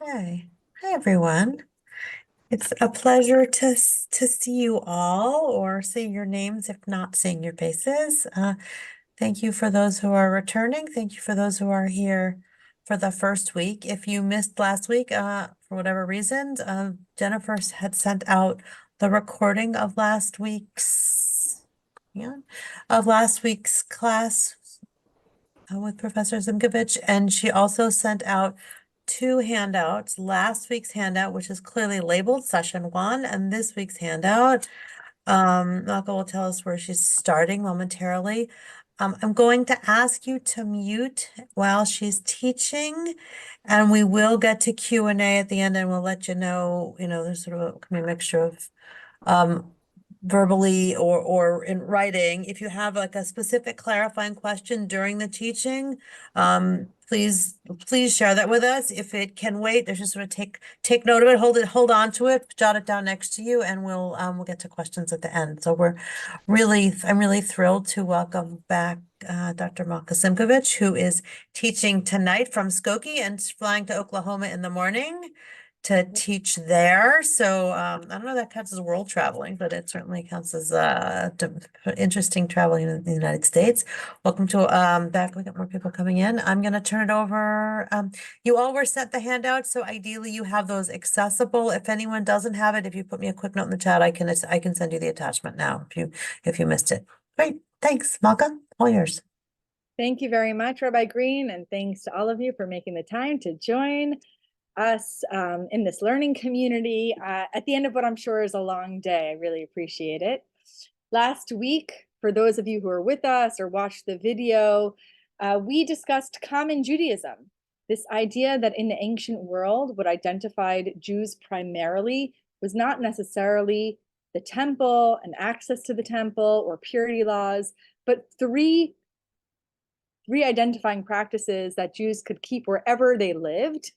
Hey, hi everyone. It's a pleasure to see you all or see your names, if not seeing your faces. Thank you for those who are returning. Thank you for those who are here for the first week. If you missed last week, for whatever reason, Jennifer had sent out the recording of yeah, last week's class with Professor Simkovich, and she also sent out two handouts. Last week's handout, which is clearly labeled session one, and this week's handout. Malka will tell us where she's starting momentarily. I'm going to ask you to mute while she's teaching, and we will get to Q&A at the end, and we'll let there's sort of a mixture of um, verbally or in writing. If you have like a specific clarifying question during the teaching, please share that with us. If it can wait, there's just sort of take note of it, hold on to it, jot it down next to you, and we'll get to questions at the end. So I'm really thrilled to welcome back Dr. Malka Simkovich, who is teaching tonight from Skokie and flying to Oklahoma in the morning to teach there. So I don't know if that counts as world traveling, but it certainly counts as interesting traveling in the United States. Welcome to back. We got more people coming in. I'm going to turn it over. You all were sent the handout, so ideally you have those accessible. If anyone doesn't have it, if you put me a quick note in the chat, I can send you the attachment now if you missed it. Great, thanks, Malka. All yours. Thank you very much, Rabbi Green, and thanks to all of you for making the time to join us in this learning community at the end of what I'm sure is a long day. I really appreciate it. Last week, for those of you who are with us or watched the video, we discussed common Judaism, this idea that in the ancient world, what identified Jews primarily was not necessarily the temple and access to the temple or purity laws, but three identifying practices that Jews could keep wherever they lived.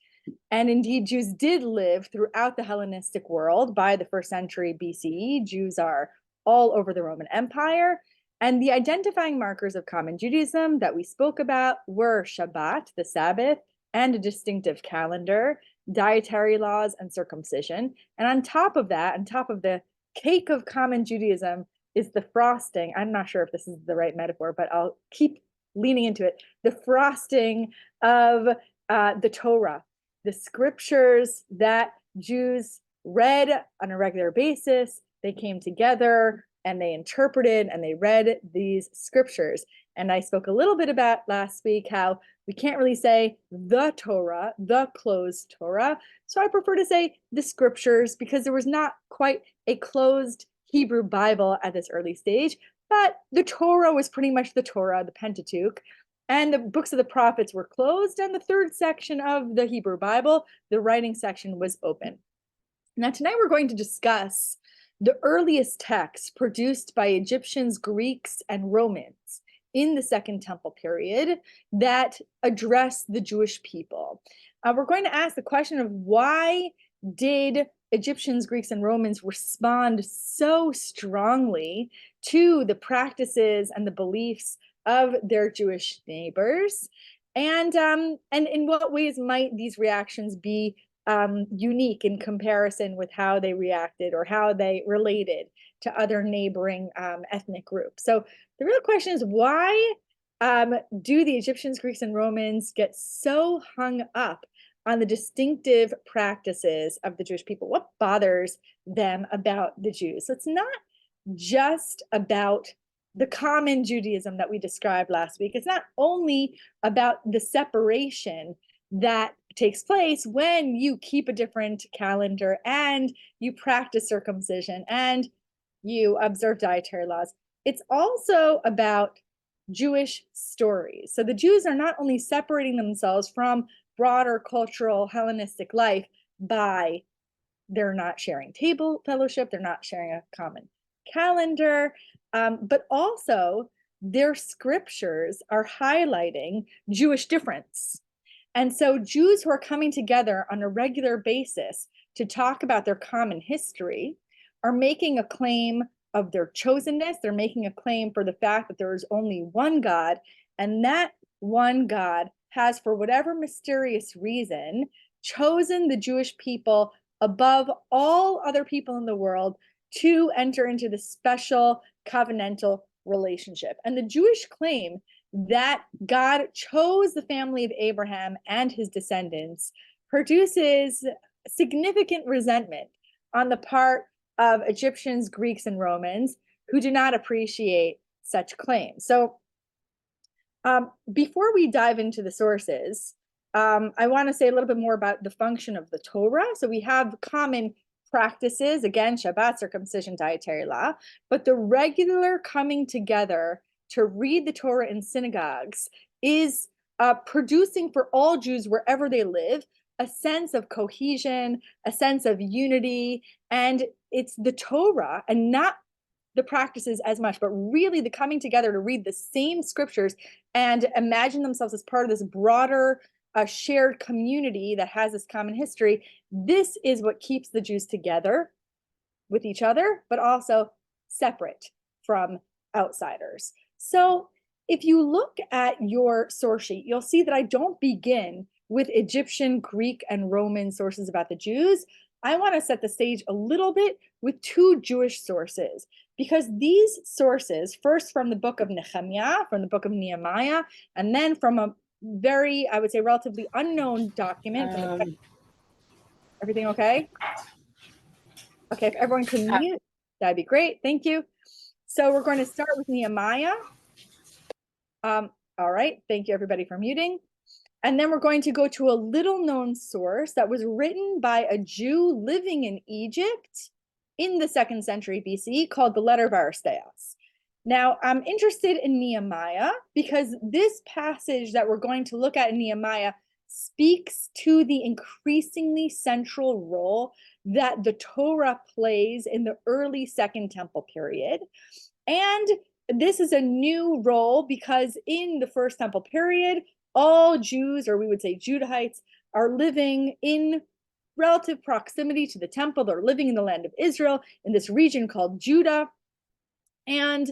And indeed, Jews did live throughout the Hellenistic world by the 1st century BCE. Jews are all over the Roman Empire. And the identifying markers of common Judaism that we spoke about were Shabbat, the Sabbath, and a distinctive calendar, dietary laws, and circumcision. And on top of that, on top of the cake of common Judaism, is the frosting. I'm not sure if this is the right metaphor, but I'll keep leaning into it. The frosting of the Torah, the scriptures that Jews read on a regular basis. They came together and they interpreted and they read these scriptures. And I spoke a little bit about last week how we can't really say the Torah, the closed Torah. So I prefer to say the scriptures because there was not quite a closed Hebrew Bible at this early stage, but the Torah was pretty much the Torah, the Pentateuch. And the books of the prophets were closed, and the third section of the Hebrew Bible, the writing section, was open. Now, tonight we're going to discuss the earliest texts produced by Egyptians, Greeks, and Romans in the Second Temple period that address the Jewish people. We're going to ask the question of why did Egyptians, Greeks, and Romans respond so strongly to the practices and the beliefs of their Jewish neighbors, and in what ways might these reactions be unique in comparison with how they reacted or how they related to other neighboring ethnic groups. So the real question is, why do the Egyptians, Greeks, and Romans get so hung up on the distinctive practices of the Jewish people? What bothers them about the Jews? So it's not just about the common Judaism that we described last week. It's not only about the separation that takes place when you keep a different calendar and you practice circumcision and you observe dietary laws. It's also about Jewish stories. So the Jews are not only separating themselves from broader cultural Hellenistic life by they're not sharing table fellowship, they're not sharing a common calendar, but also their scriptures are highlighting Jewish difference. And so Jews who are coming together on a regular basis to talk about their common history are making a claim of their chosenness. They're making a claim for the fact that there is only one God, and that one God has, for whatever mysterious reason, chosen the Jewish people above all other people in the world to enter into this special covenantal relationship. And the Jewish claim that God chose the family of Abraham and his descendants produces significant resentment on the part of Egyptians, Greeks, and Romans who do not appreciate such claims. So before we dive into the sources, I want to say a little bit more about the function of the Torah. So we have common practices, again, Shabbat, circumcision, dietary law, but the regular coming together to read the Torah in synagogues is producing for all Jews wherever they live a sense of cohesion, a sense of unity, and it's the Torah and not the practices as much, but really the coming together to read the same scriptures and imagine themselves as part of this broader shared community that has this common history. This is what keeps the Jews together with each other, but also separate from outsiders. So if you look at your source sheet, you'll see that I don't begin with Egyptian, Greek, and Roman sources about the Jews. I want to set the stage a little bit with two Jewish sources, because these sources, first from the book of Nehemiah, from the book of Nehemiah, and then from a very, I would say, relatively unknown document. Everything okay? Okay, if everyone can mute, that'd be great. Thank you. So we're going to start with Nehemiah. All right, thank you everybody for muting. And then we're going to go to a little known source that was written by a Jew living in Egypt in the 2nd century BCE called the Letter of Aristeas. Now, I'm interested in Nehemiah because this passage that we're going to look at in Nehemiah speaks to the increasingly central role that the Torah plays in the early Second Temple period. And this is a new role because in the First Temple period, all Jews, or we would say Judahites, are living in relative proximity to the temple. They're living in the land of Israel in this region called Judah. And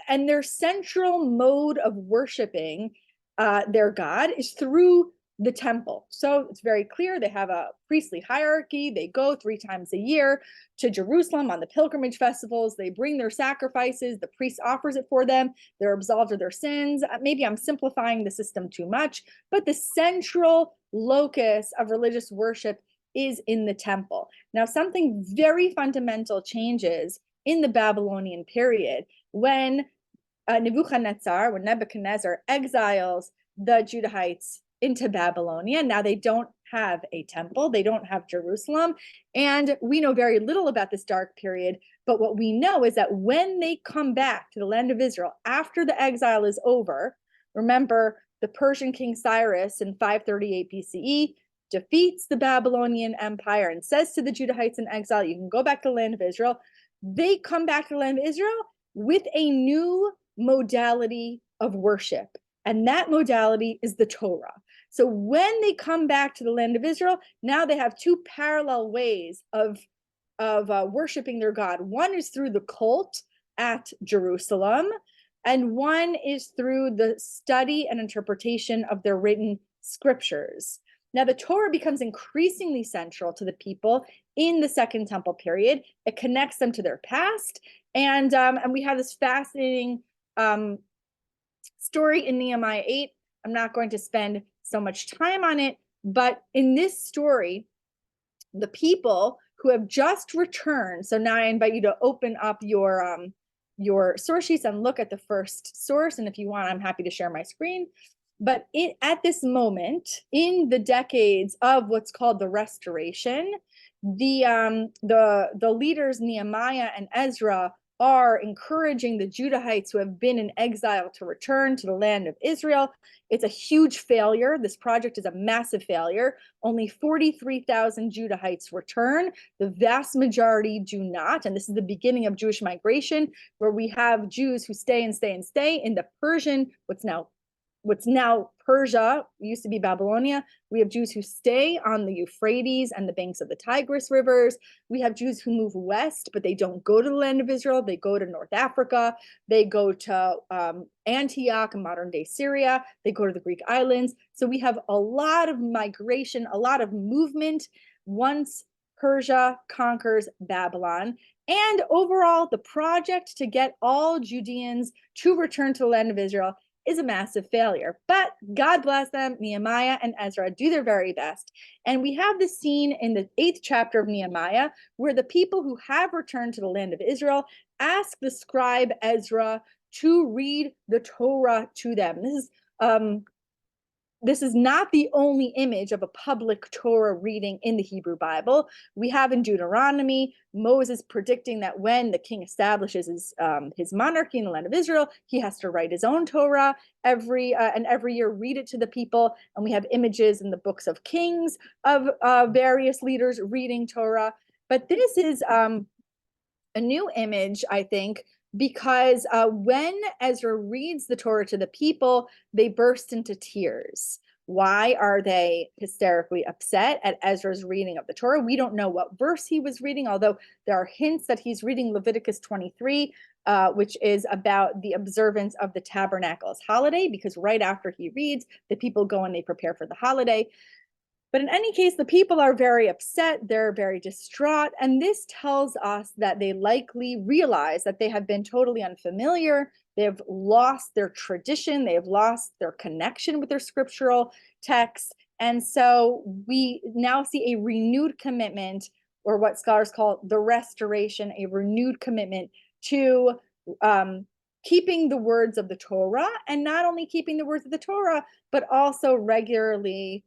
their central mode of worshiping their God is through the temple. So it's very clear they have a priestly hierarchy. They go 3 times a year to Jerusalem on the pilgrimage festivals. They bring their sacrifices. The priest offers it for them. They're absolved of their sins. Maybe I'm simplifying the system too much, but the central locus of religious worship is in the temple. Now, something very fundamental changes in the Babylonian period when Nebuchadnezzar exiles the Judahites into Babylonia. Now they don't have a temple, they don't have Jerusalem, and we know very little about this dark period, but what we know is that when they come back to the land of Israel after the exile is over, remember the Persian king Cyrus in 538 BCE defeats the Babylonian Empire and says to the Judahites in exile, you can go back to the land of Israel. They come back to the land of Israel with a new modality of worship, and that modality is the Torah. So when they come back to the land of Israel, now they have 2 parallel ways of worshiping their God. One is through the cult at Jerusalem, and one is through the study and interpretation of their written scriptures. Now, the Torah becomes increasingly central to the people in the Second Temple period. It connects them to their past, and we have this fascinating story in Nehemiah 8. I'm not going to spend so much time on it, but in this story, the people who have just returned, so now I invite you to open up your source sheets and look at the first source, and if you want, I'm happy to share my screen. But at this moment, in the decades of what's called the Restoration, the leaders Nehemiah and Ezra are encouraging the Judahites who have been in exile to return to the land of Israel. It's a huge failure. This project is a massive failure. Only 43,000 Judahites return. The vast majority do not. And this is the beginning of Jewish migration, where we have Jews who stay and stay and stay in the Persian, what's now what's now Persia, used to be Babylonia. We have Jews who stay on the Euphrates and the banks of the Tigris rivers. We have Jews who move west, but they don't go to the land of Israel. They go to North Africa. They go to Antioch in modern day Syria. They go to the Greek islands. So we have a lot of migration, a lot of movement once Persia conquers Babylon. And overall, the project to get all Judeans to return to the land of Israel is a massive failure. But God bless them, Nehemiah and Ezra do their very best. And we have this scene in the 8th chapter of Nehemiah where the people who have returned to the land of Israel ask the scribe Ezra to read the Torah to them. This is not the only image of a public Torah reading in the Hebrew Bible. We have in Deuteronomy, Moses predicting that when the king establishes his monarchy in the land of Israel, he has to write his own Torah every year read it to the people. And we have images in the books of Kings of various leaders reading Torah. But this is a new image, I think, because when Ezra reads the Torah to the people, they burst into tears. Why are they hysterically upset at Ezra's reading of the Torah? We don't know what verse he was reading, although there are hints that he's reading Leviticus 23, which is about the observance of the Tabernacles holiday, because right after he reads, the people go and they prepare for the holiday. But in any case, the people are very upset, they're very distraught, and this tells us that they likely realize that they have been totally unfamiliar, they have lost their tradition, they have lost their connection with their scriptural texts, and so we now see a renewed commitment, or what scholars call the restoration, a renewed commitment to keeping the words of the Torah, and not only keeping the words of the Torah, but also regularly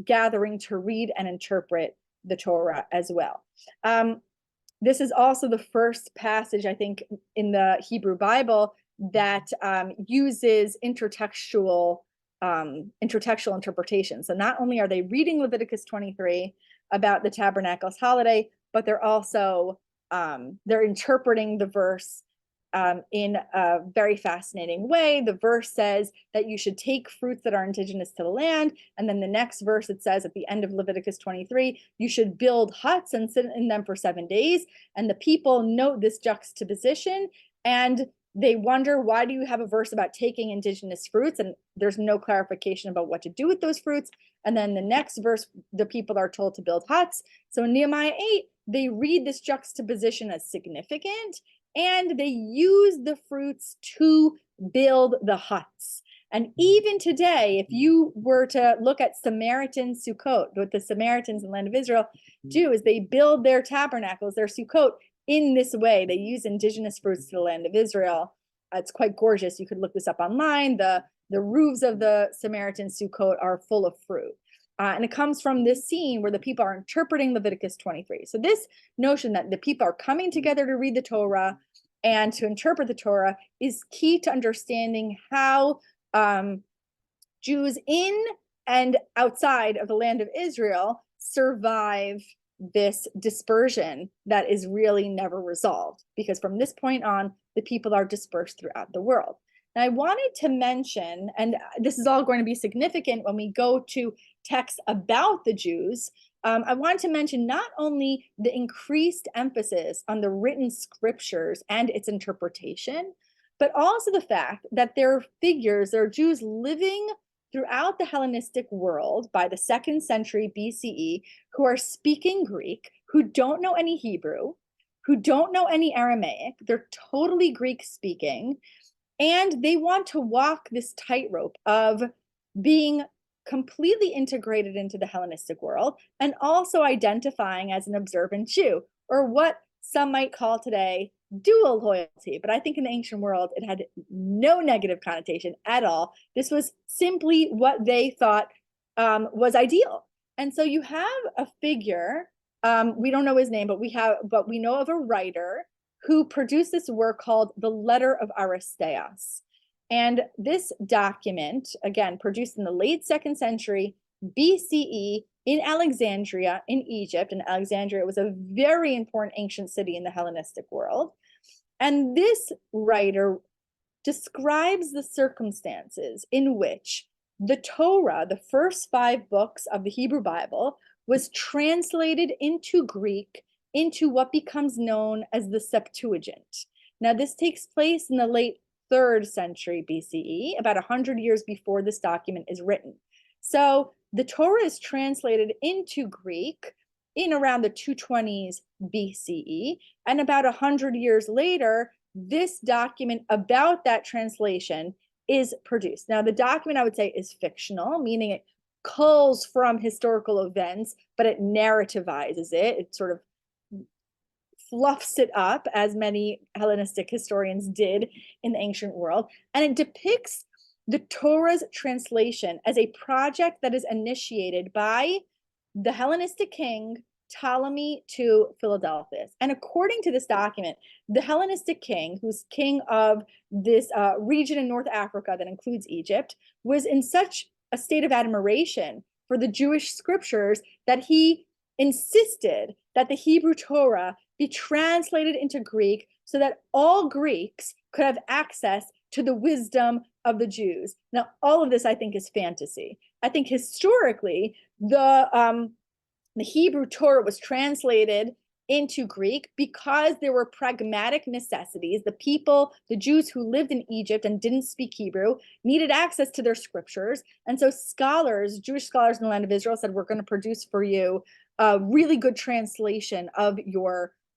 gathering to read and interpret the Torah as well. This is also the first passage, I think, in the Hebrew Bible that uses intertextual interpretation. So not only are they reading Leviticus 23 about the Tabernacles holiday, but they're also they're interpreting the verse in a very fascinating way. The verse says that you should take fruits that are indigenous to the land. And then the next verse, it says at the end of Leviticus 23, you should build huts and sit in them for 7 days. And the people note this juxtaposition and they wonder, why do you have a verse about taking indigenous fruits? And there's no clarification about what to do with those fruits. And then the next verse, the people are told to build huts. So in Nehemiah 8, they read this juxtaposition as significant, and they use the fruits to build the huts. And even today, if you were to look at Samaritan Sukkot, what the Samaritans in the land of Israel do is they build their tabernacles, their Sukkot, in this way. They use indigenous fruits to the land of Israel. It's quite gorgeous. You could look this up online. The roofs of the Samaritan Sukkot are full of fruit. And it comes from this scene where the people are interpreting Leviticus 23. So this notion that the people are coming together to read the Torah and to interpret the Torah is key to understanding how Jews in and outside of the land of Israel survive this dispersion that is really never resolved, because from this point on, the people are dispersed throughout the world. And I wanted to mention, and this is all going to be significant when we go to texts about the Jews, I wanted to mention not only the increased emphasis on the written scriptures and its interpretation, but also the fact that there are figures, there are Jews living throughout the Hellenistic world by the 2nd century BCE who are speaking Greek, who don't know any Hebrew, who don't know any Aramaic, they're totally Greek speaking, and they want to walk this tightrope of being completely integrated into the Hellenistic world and also identifying as an observant Jew, or what some might call today dual loyalty. But I think in the ancient world, it had no negative connotation at all. This was simply what they thought was ideal. And so you have a figure, we don't know his name, but we know of a writer who produced this work called the Letter of Aristeas. And this document, again, produced in the late 2nd century BCE in Alexandria in Egypt. And Alexandria was a very important ancient city in the Hellenistic world. And this writer describes the circumstances in which the Torah, the first 5 books of the Hebrew Bible, was translated into Greek into what becomes known as the Septuagint. Now, this takes place in the late 3rd century BCE, about 100 years before this document is written. So the Torah is translated into Greek in around the 220s BCE, and about 100 years later, this document about that translation is produced. Now, the document, I would say, is fictional, meaning it culls from historical events, but it narrativizes it. It sort of fluffs it up, as many Hellenistic historians did in the ancient world. And it depicts the Torah's translation as a project that is initiated by the Hellenistic king Ptolemy to Philadelphus. And according to this document, the Hellenistic king, who's king of this region in North Africa that includes Egypt, was in such a state of admiration for the Jewish scriptures that he insisted that the Hebrew Torah be translated into Greek so that all Greeks could have access to the wisdom of the Jews. Now, all of this, I think, is fantasy. I think historically, the Hebrew Torah was translated into Greek because there were pragmatic necessities. The people, the Jews who lived in Egypt and didn't speak Hebrew, needed access to their scriptures. And so scholars, Jewish scholars in the land of Israel, said, we're going to produce for you a really good translation of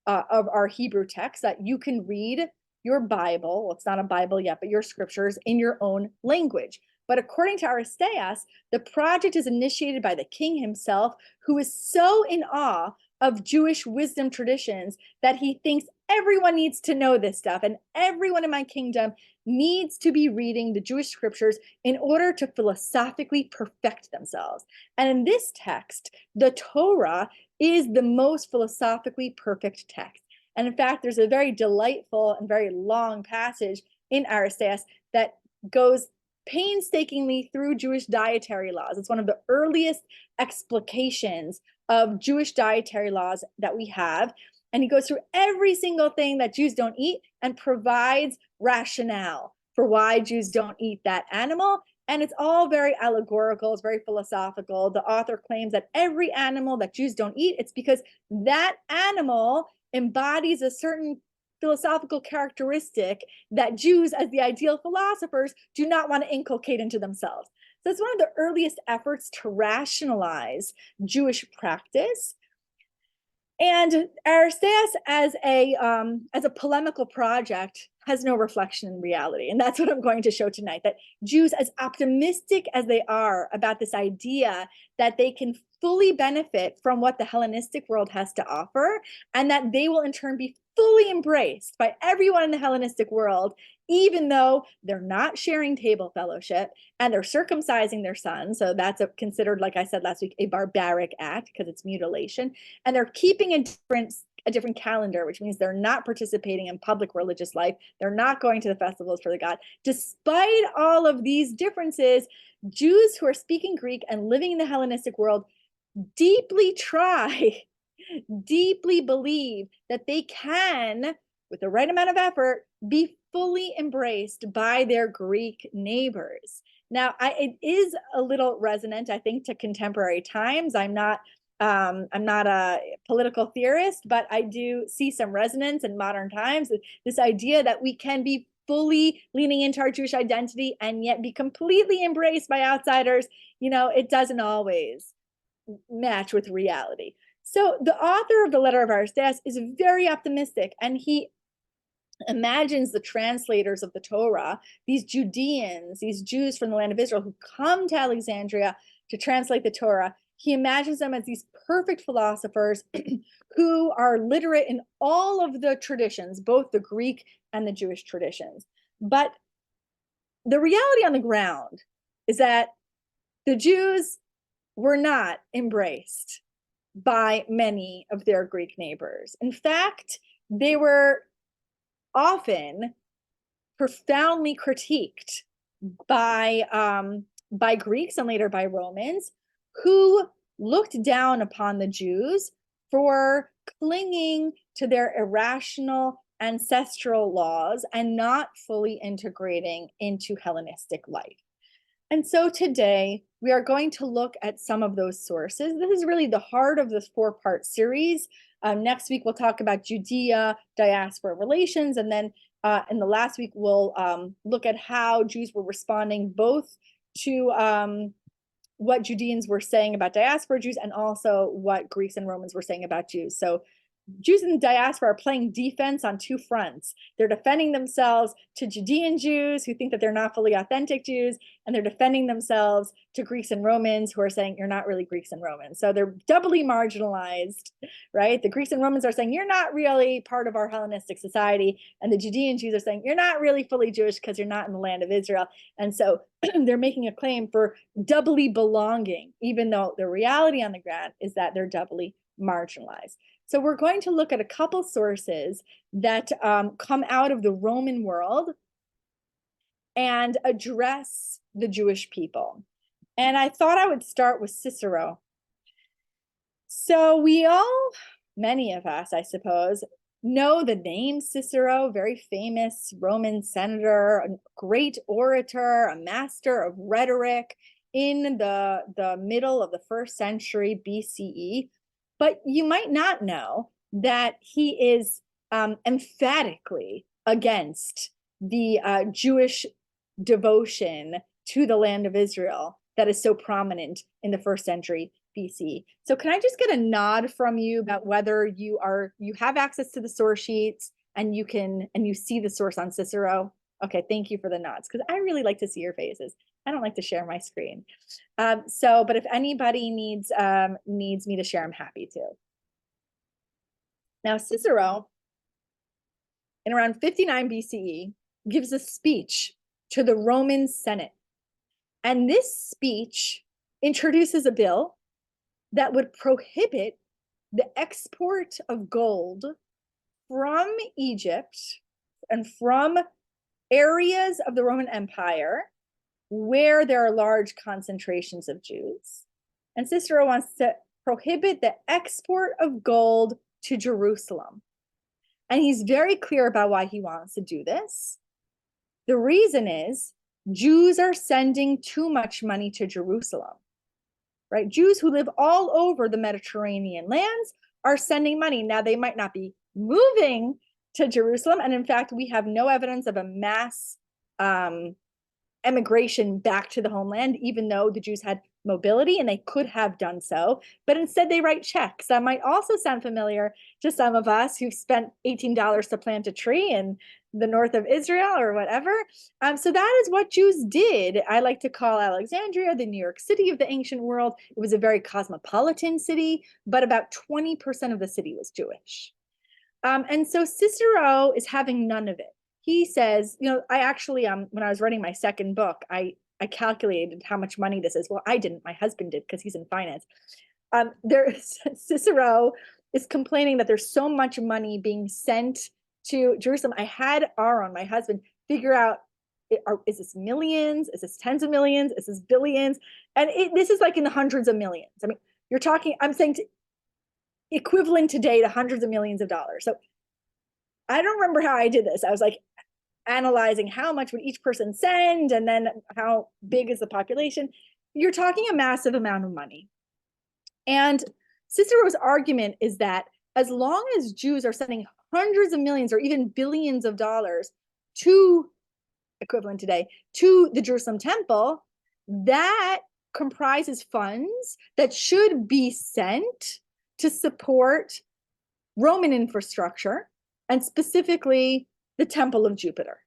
our Hebrew text that you can read your Bible. Well, it's not a Bible yet, but your scriptures in your own language. But according to Aristeas, the project is initiated by the king himself, who is so in awe of Jewish wisdom traditions that he thinks everyone needs to know this stuff, and everyone in my kingdom needs to be reading the Jewish scriptures in order to philosophically perfect themselves. And in this text, the Torah is the most philosophically perfect text. And in fact, there's a very delightful and very long passage in Aristeas that goes painstakingly through Jewish dietary laws. It's one of the earliest explications of Jewish dietary laws that we have. And he goes through every single thing that Jews don't eat and provides rationale for why Jews don't eat that animal. And it's all very allegorical, it's very philosophical. The author claims that every animal that Jews don't eat, it's because that animal embodies a certain philosophical characteristic that Jews, as the ideal philosophers, do not want to inculcate into themselves. So it's one of the earliest efforts to rationalize Jewish practice. And Aristeas, as a polemical project, has no reflection in reality. And that's what I'm going to show tonight, that Jews, as optimistic as they are about this idea that they can fully benefit from what the Hellenistic world has to offer, and that they will in turn be fully embraced by everyone in the Hellenistic world, even though they're not sharing table fellowship and they're circumcising their sons. So that's considered, like I said last week, a barbaric act because it's mutilation. And they're keeping a different calendar, which means they're not participating in public religious life. They're not going to the festivals for the god. Despite all of these differences, Jews who are speaking Greek and living in the Hellenistic world deeply believe that they can, with the right amount of effort, be fully embraced by their Greek neighbors. Now, it is a little resonant, I think, to contemporary times. I'm not a political theorist, but I do see some resonance in modern times. This idea that we can be fully leaning into our Jewish identity and yet be completely embraced by outsiders, it doesn't always match with reality. So the author of the letter of Aristeas is very optimistic, and he imagines the translators of the Torah, these Judeans, these Jews from the land of Israel who come to Alexandria to translate the Torah. He imagines them as these perfect philosophers who are literate in all of the traditions, both the Greek and the Jewish traditions. But the reality on the ground is that the Jews were not embraced by many of their Greek neighbors. In fact, they were often profoundly critiqued by Greeks and later by Romans, who looked down upon the Jews for clinging to their irrational ancestral laws and not fully integrating into Hellenistic life. And so today we are going to look at some of those sources. This is really the heart of this 4-part series. Next week, we'll talk about Judea, diaspora relations. And then in the last week, we'll look at how Jews were responding both to what Judeans were saying about diaspora Jews and also what Greeks and Romans were saying about Jews. So Jews in the diaspora are playing defense on 2 fronts. They're defending themselves to Judean Jews who think that they're not fully authentic Jews, and they're defending themselves to Greeks and Romans who are saying you're not really Greeks and Romans. So they're doubly marginalized, right? The Greeks and Romans are saying you're not really part of our Hellenistic society, and the Judean Jews are saying you're not really fully Jewish because you're not in the land of Israel. And so they're making a claim for doubly belonging, even though the reality on the ground is that they're doubly marginalized. So we're going to look at a couple sources that come out of the Roman world and address the Jewish people. And I thought I would start with Cicero. So we all, many of us, I suppose, know the name Cicero, very famous Roman senator, a great orator, a master of rhetoric in the middle of the 1st century BCE. But you might not know that he is emphatically against the Jewish devotion to the land of Israel that is so prominent in the 1st century BC. So can I just get a nod from you about whether you have access to the source sheets and you see the source on Cicero? Okay, thank you for the nods, because I really like to see your faces. I don't like to share my screen. But if anybody needs me to share, I'm happy to. Now, Cicero, in around 59 BCE, gives a speech to the Roman Senate. And this speech introduces a bill that would prohibit the export of gold from Egypt and from areas of the Roman Empire where there are large concentrations of Jews. And Cicero wants to prohibit the export of gold to Jerusalem. And he's very clear about why he wants to do this. The reason is Jews are sending too much money to Jerusalem, right? Jews who live all over the Mediterranean lands are sending money. Now, they might not be moving to Jerusalem. And in fact, we have no evidence of a mass emigration back to the homeland, even though the Jews had mobility and they could have done so. But instead, they write checks. That might also sound familiar to some of us who've spent $18 to plant a tree in the north of Israel or whatever. So that is what Jews did. I like to call Alexandria the New York City of the ancient world. It was a very cosmopolitan city, but about 20% of the city was Jewish. And so Cicero is having none of it. He says, I actually, when I was writing my second book, I calculated how much money this is. Well, I didn't. My husband did because he's in finance. Cicero is complaining that there's so much money being sent to Jerusalem. I had Aaron, my husband, figure out, is this millions? Is this tens of millions? Is this billions? And this is like in the hundreds of millions. I mean, I'm saying equivalent today to hundreds of millions of dollars. So I don't remember how I did this. I was like analyzing how much would each person send and then how big is the population. You're talking a massive amount of money. And Cicero's argument is that as long as Jews are sending hundreds of millions or even billions of dollars to, equivalent today, to the Jerusalem temple, that comprises funds that should be sent to support Roman infrastructure, and specifically the Temple of Jupiter.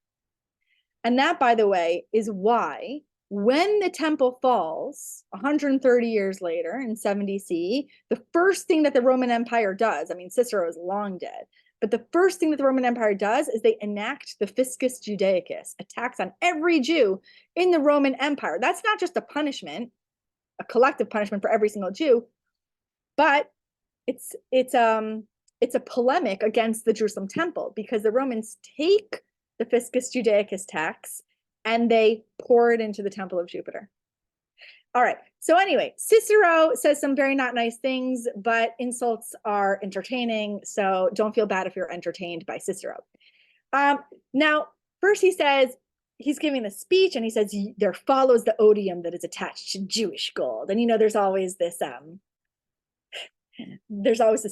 And that, by the way, is why when the temple falls 130 years later in 70 CE, the first thing that the Roman Empire does, I mean, Cicero is long dead, but the first thing that the Roman Empire does is they enact the Fiscus Judaicus, a tax on every Jew in the Roman Empire. That's not just a punishment, a collective punishment for every single Jew, but it's a polemic against the Jerusalem temple, because the Romans take the Fiscus Judaicus tax and they pour it into the Temple of Jupiter. All right. So anyway, Cicero says some very not nice things, but insults are entertaining. So don't feel bad if you're entertained by Cicero. Now, first he says, he's giving the speech and he says, there follows the odium that is attached to Jewish gold. And, there's always this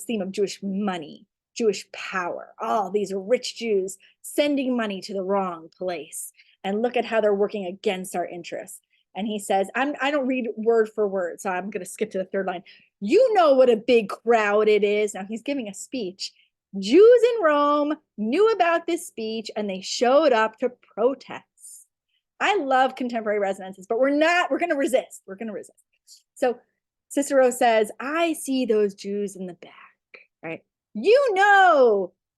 theme of Jewish money, Jewish power, all these rich Jews sending money to the wrong place. And look at how they're working against our interests. And he says, I don't read word for word, so I'm going to skip to the third line. You know what a big crowd it is. Now he's giving a speech. Jews in Rome knew about this speech and they showed up to protest. I love contemporary resonances, but we're going to resist. We're going to resist. So Cicero says, I see those Jews in the back, right?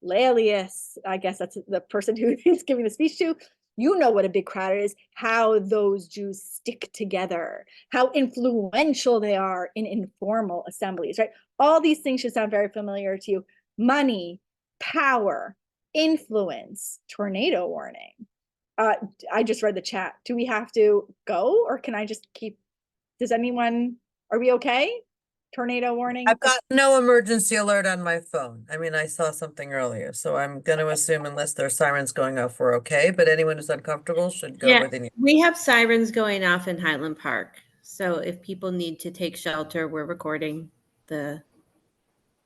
Laelius, I guess that's the person who he's giving the speech to. You know what a big crowd is, how those Jews stick together, how influential they are in informal assemblies, right? All these things should sound very familiar to you. Money, power, influence, tornado warning. I just read the chat. Do we have to go or can I just keep, are we okay? Tornado warning? I've got no emergency alert on my phone. I mean, I saw something earlier, so I'm going to assume unless there's sirens going off, we're okay. But anyone who's uncomfortable should go where they need. We have sirens going off in Highland Park. So if people need to take shelter, we're recording the.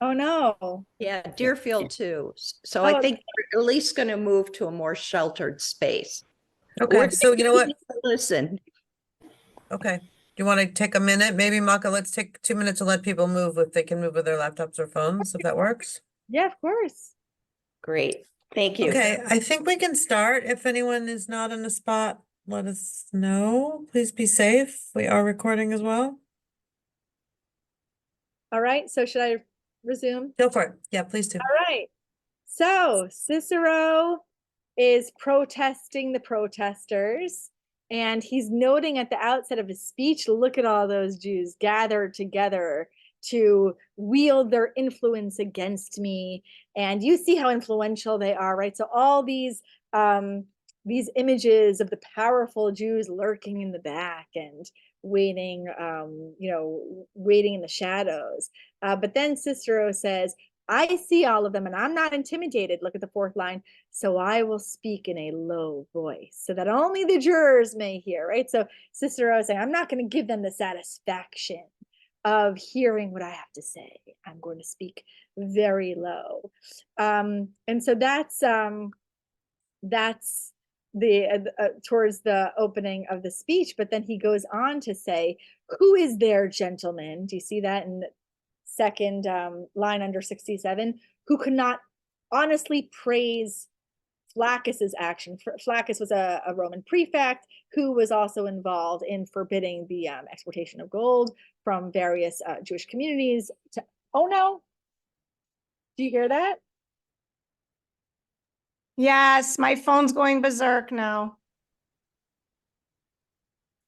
Oh no. Yeah, Deerfield too. So I think we're at least going to move to a more sheltered space. Okay, so you know what? Listen. Okay. Do you want to take a minute? Maybe Malka, let's take 2 minutes to let people move if they can move with their laptops or phones, if that works. Yeah, of course. Great. Thank you. Okay, I think we can start. If anyone is not in a spot, let us know. Please be safe. We are recording as well. All right, so should I resume? Go for it. Yeah, please do. All right. So Cicero is protesting the protesters. And he's noting at the outset of his speech, look at all those Jews gathered together to wield their influence against me. And you see how influential they are, right? So all these images of the powerful Jews lurking in the back and waiting, waiting in the shadows. But then Cicero says, I see all of them and I'm not intimidated. Look at the fourth line. So I will speak in a low voice so that only the jurors may hear, right? So Cicero is saying, I'm not going to give them the satisfaction of hearing what I have to say. I'm going to speak very low. And so that's towards the opening of the speech. But then he goes on to say, who is there, gentlemen? Do you see that in the second line under 67, who could not honestly praise Flaccus's action? Flaccus was a Roman prefect who was also involved in forbidding the exportation of gold from various Jewish communities. Oh no, do you hear that? Yes, my phone's going berserk now.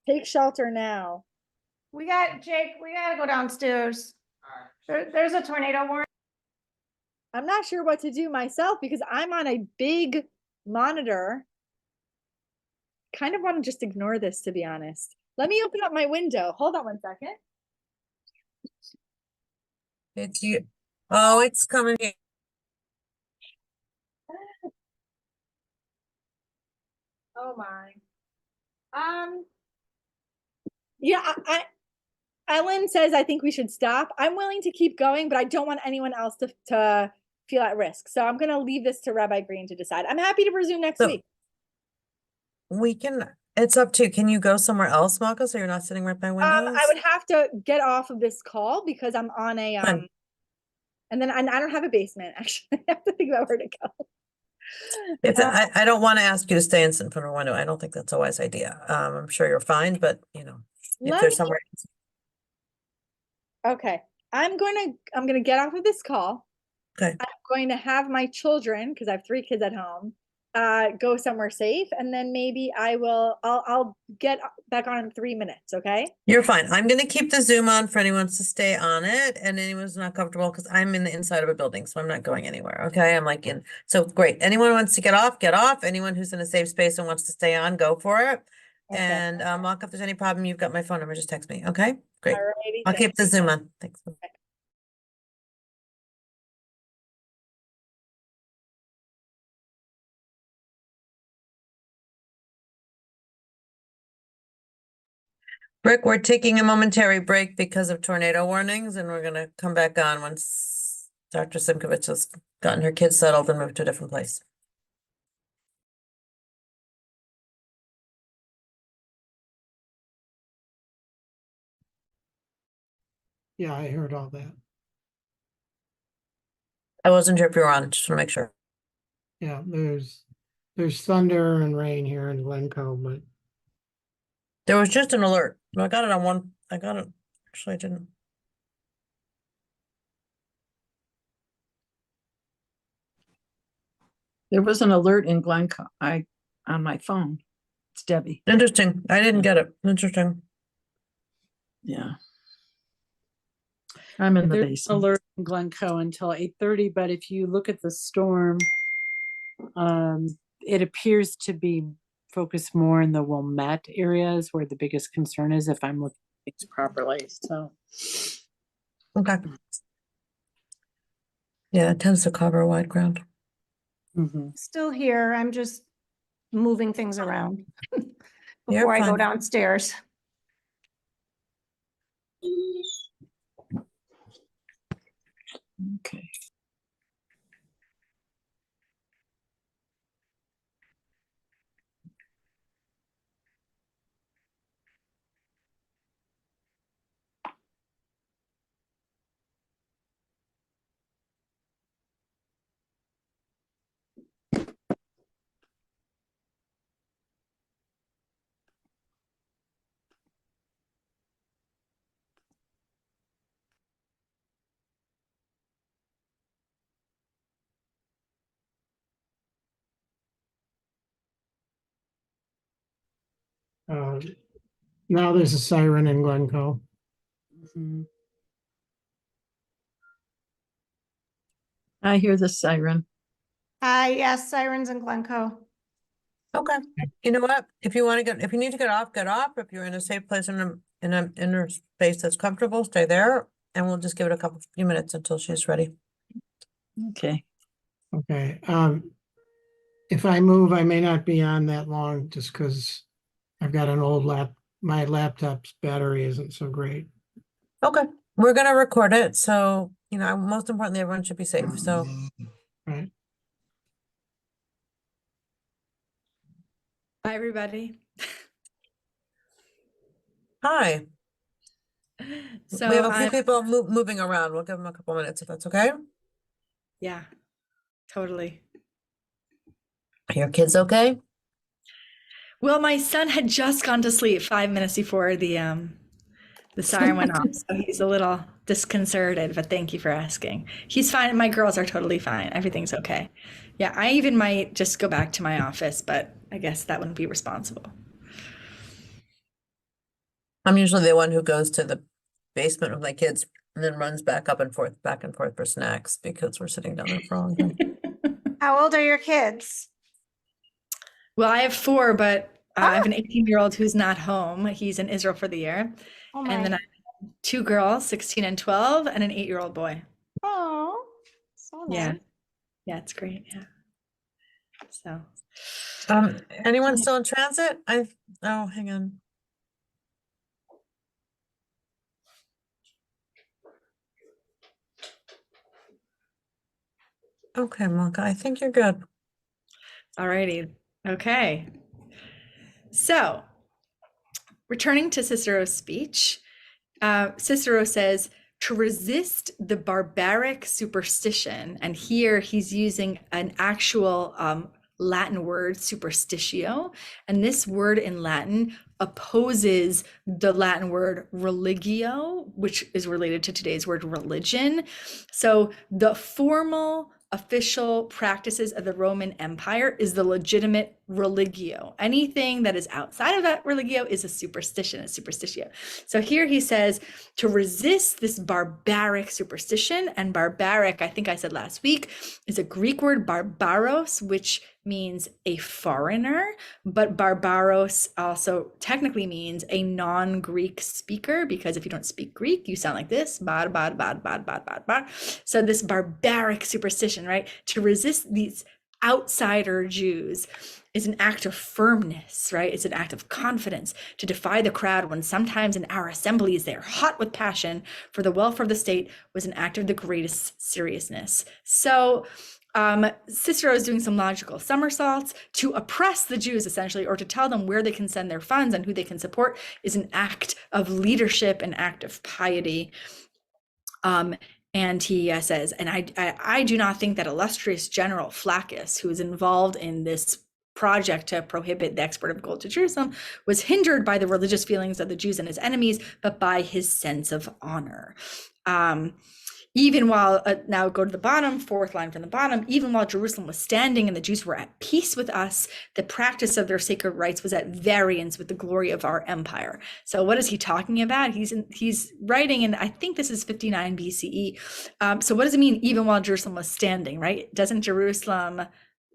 Take shelter now. Jake, we gotta go downstairs. There's a tornado warning. I'm not sure what to do myself because I'm on a big monitor. Kind of want to just ignore this, to be honest. Let me open up my window. Hold on one second. It's you. Oh, it's coming in. Oh my. Yeah, Ellen says I think we should stop. I'm willing to keep going, but I don't want anyone else to feel at risk. So I'm going to leave this to Rabbi Green to decide. I'm happy to resume next week. We can, it's up to, can you go somewhere else, Malka, so you're not sitting right by windows? I would have to get off of this call because I'm on a, and then I don't have a basement, actually. I have to think about where to go. I don't want to ask you to stay in front of a window. I don't think that's a wise idea. I'm sure you're fine, but if there's somewhere. Okay. I'm going to get off of this call. Okay. I'm going to have my children, because I have 3 kids at home, go somewhere safe, and then maybe I'll get back on in 3 minutes. Okay. You're fine. I'm going to keep the Zoom on for anyone to stay on it, and anyone's not comfortable because I'm in the inside of a building, so I'm not going anywhere. Okay. I'm like so great. Anyone wants to get off, get off. Anyone who's in a safe space and wants to stay on, go for it. Okay. And Malka, if there's any problem, you've got my phone number. Just text me. Okay. Great. Alrighty, I'll keep the Zoom on. Thanks. Okay. Rick, we're taking a momentary break because of tornado warnings, and we're gonna come back on once Dr. Simkovich has gotten her kids settled and moved to a different place. Yeah, I heard all that. I wasn't sure if you were on, just want to make sure. Yeah, there's thunder and rain here in Glencoe, but There was just an alert. No, I got it on one. I got it. Actually, I didn't. There was an alert in Glencoe, on my phone. It's Debbie. Interesting. I didn't get it. Interesting. Yeah. I'm in the There's basement. alert in Glencoe until 8:30, but if you look at the storm, it appears to be focused more in the Wilmette areas where the biggest concern is, if I'm looking at things properly. So Okay. Yeah, it tends to cover wide ground. Still here. I'm just moving things around You're before I go fine. downstairs. Okay. uh, now there's a siren in Glencoe. Mhm. I hear the siren. Yes, sirens in Glencoe. Okay. You know what? If you want to get, if you need to get off, get off. If you're in a safe place in a inner space that's comfortable, stay there. And we'll just give it a few minutes until she's ready. Okay. Okay. If I move, I may not be on that long just because I've got an old my laptop's battery isn't so great. Okay. We're gonna record it, so most importantly, everyone should be safe. So Right. Hi, everybody. hi. So We have a few people moving around. We'll give them a couple minutes if that's okay. yeah, totally. Are your kids okay? Well, my son had just gone to sleep 5 minutes before the siren went off, so he's a little disconcerted, but thank you for asking. He's fine. My girls are totally fine. Everything's okay. Yeah, I even might just go back to my office, but I guess that wouldn't be responsible. I'm usually the one who goes to the basement with my kids and then runs back and forth for snacks because we're sitting down there for a long time. How old are your kids? Well, I have four, but I have an 18-year-old who's not home. He's in Israel for the year. Oh And then my. I have two girls, 16 and 12, and an 8-year-old boy. Oh, so Yeah. nice. Yeah, it's great. Yeah. So Anyone still in transit? Oh, hang on. Okay, Malka, I think you're good. alrighty. Okay. So returning to Cicero's speech, Cicero says, to resist the barbaric superstition, and here he's using an actual Latin word, superstitio, and this word in Latin opposes the Latin word religio, which is related to today's word religion. So the formal official practices of the Roman Empire is the legitimate religio. Anything that is outside of that religio is a superstition, a superstitio. So here he says to resist this barbaric superstition, and barbaric, I think I said last week, is a Greek word barbaros, which means a foreigner, but barbaros also technically means a non-Greek speaker, because if you don't speak Greek, you sound like this, bar, bar, bar, bar, bar, bar, bar. So this barbaric superstition, right? To resist these outsider Jews. is an act of firmness, right? It's an act of confidence to defy the crowd when sometimes in our assemblies they are hot with passion for the welfare of the state was an act of the greatest seriousness. So Cicero is doing some logical somersaults. To oppress the Jews, essentially, or to tell them where they can send their funds and who they can support, is an act of leadership, an act of piety. And he says, and I do not think that illustrious general Flaccus, who is involved in this project to prohibit the export of gold to Jerusalem, was hindered by the religious feelings of the Jews and his enemies, but by his sense of honor. Even while, now go to the bottom, fourth line from the bottom, even while Jerusalem was standing and the Jews were at peace with us, the practice of their sacred rites was at variance with the glory of our empire. So what is he talking about? He's writing in, I think this is 59 BCE. So what does it mean, even while Jerusalem was standing, right? Doesn't Jerusalem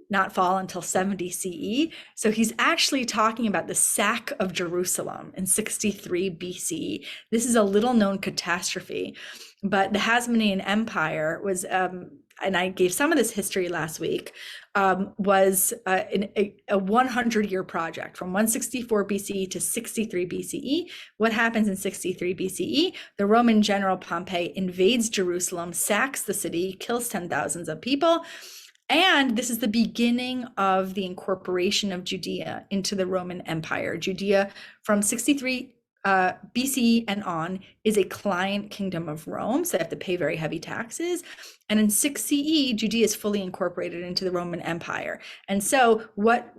not fall until 70 CE? So he's actually talking about the sack of Jerusalem in 63 BCE. This is a little known catastrophe, but the Hasmonean Empire was, and I gave some of this history last week, was a 100-year project from 164 BCE to 63 BCE. What happens in 63 BCE? The Roman general Pompey invades Jerusalem, sacks the city, kills 10,000s of people. And this is the beginning of the incorporation of Judea into the Roman Empire. Judea from 63 BCE and on is a client kingdom of Rome, so they have to pay very heavy taxes. And in 6 CE, Judea is fully incorporated into the Roman Empire. And so what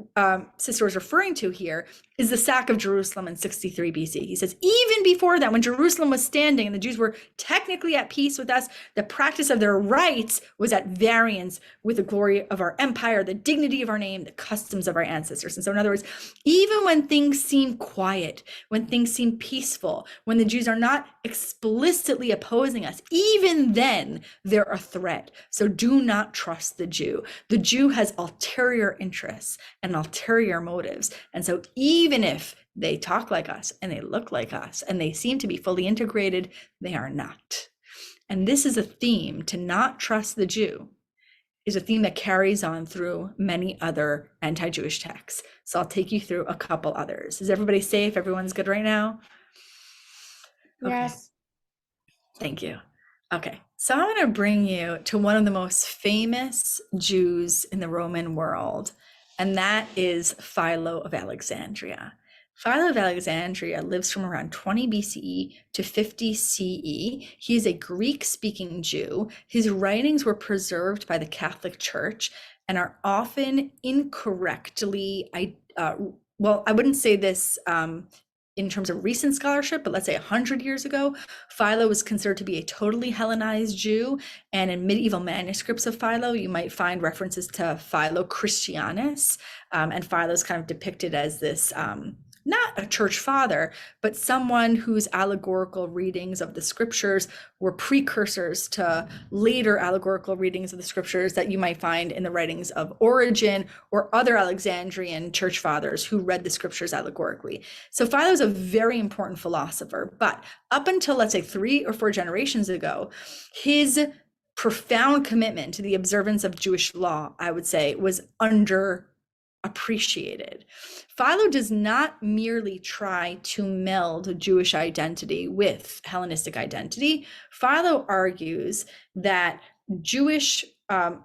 Cicero is referring to here is the sack of Jerusalem in 63 BC. He says, even before that, when Jerusalem was standing and the Jews were technically at peace with us, the practice of their rites was at variance with the glory of our empire, the dignity of our name, the customs of our ancestors. And so in other words, even when things seem quiet, when things seem peaceful, when the Jews are not explicitly opposing us, even then they're a threat. So do not trust the Jew. The Jew has ulterior interests and ulterior motives. And so even if they talk like us and they look like us and they seem to be fully integrated, they are not. And this is a theme, to not trust the Jew is a theme that carries on through many other anti-Jewish texts. So I'll take you through a couple others. Is everybody safe? Everyone's good right now? Okay. Yes. Thank you. Okay, so I'm going to bring you to one of the most famous Jews in the Roman world, and that is Philo of Alexandria. Philo of Alexandria lives from around 20 BCE to 50 CE. He is a Greek-speaking Jew. His writings were preserved by the Catholic Church and are often incorrectly, well, I wouldn't say this in terms of recent scholarship, but let's say 100 years ago, Philo was considered to be a totally Hellenized Jew. And in medieval manuscripts of Philo, you might find references to Philo Christianus. And Philo is kind of depicted as this, not a church father, but someone whose allegorical readings of the scriptures were precursors to later allegorical readings of the scriptures that you might find in the writings of Origen or other Alexandrian church fathers who read the scriptures allegorically. So Philo is a very important philosopher, but up until, let's say, 3 or 4 generations ago, his profound commitment to the observance of Jewish law, I would say, was underappreciated. Philo does not merely try to meld Jewish identity with Hellenistic identity. Philo argues that Jewish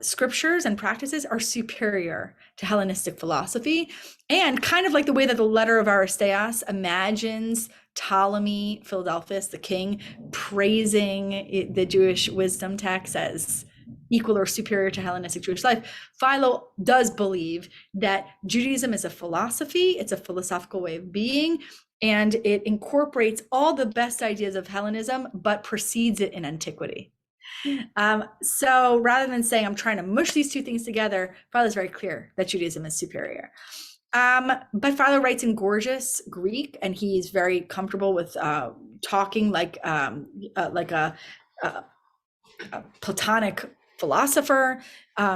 scriptures and practices are superior to Hellenistic philosophy, and kind of like the way that the letter of Aristeas imagines Ptolemy Philadelphus, the king, praising the Jewish wisdom text as equal or superior to Hellenistic Jewish life. Philo does believe that Judaism is a philosophy, it's a philosophical way of being, and it incorporates all the best ideas of Hellenism, but precedes it in antiquity. So rather than saying I'm trying to mush these two things together, Philo is very clear that Judaism is superior. But Philo writes in gorgeous Greek, and he's very comfortable with talking like a Platonic philosopher,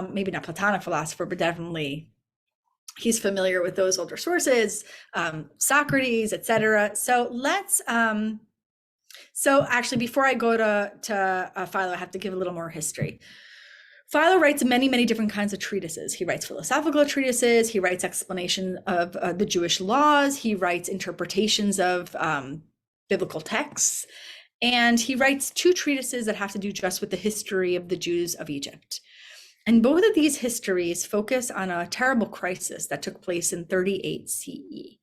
maybe not Platonic philosopher, but definitely he's familiar with those older sources, Socrates, etc. So let's, so actually before I go to Philo, I have to give a little more history. Philo writes many, many different kinds of treatises. He writes philosophical treatises. He writes explanation of the Jewish laws. He writes interpretations of biblical texts. And he writes 2 treatises that have to do just with the history of the Jews of Egypt. And both of these histories focus on a terrible crisis that took place in 38 CE.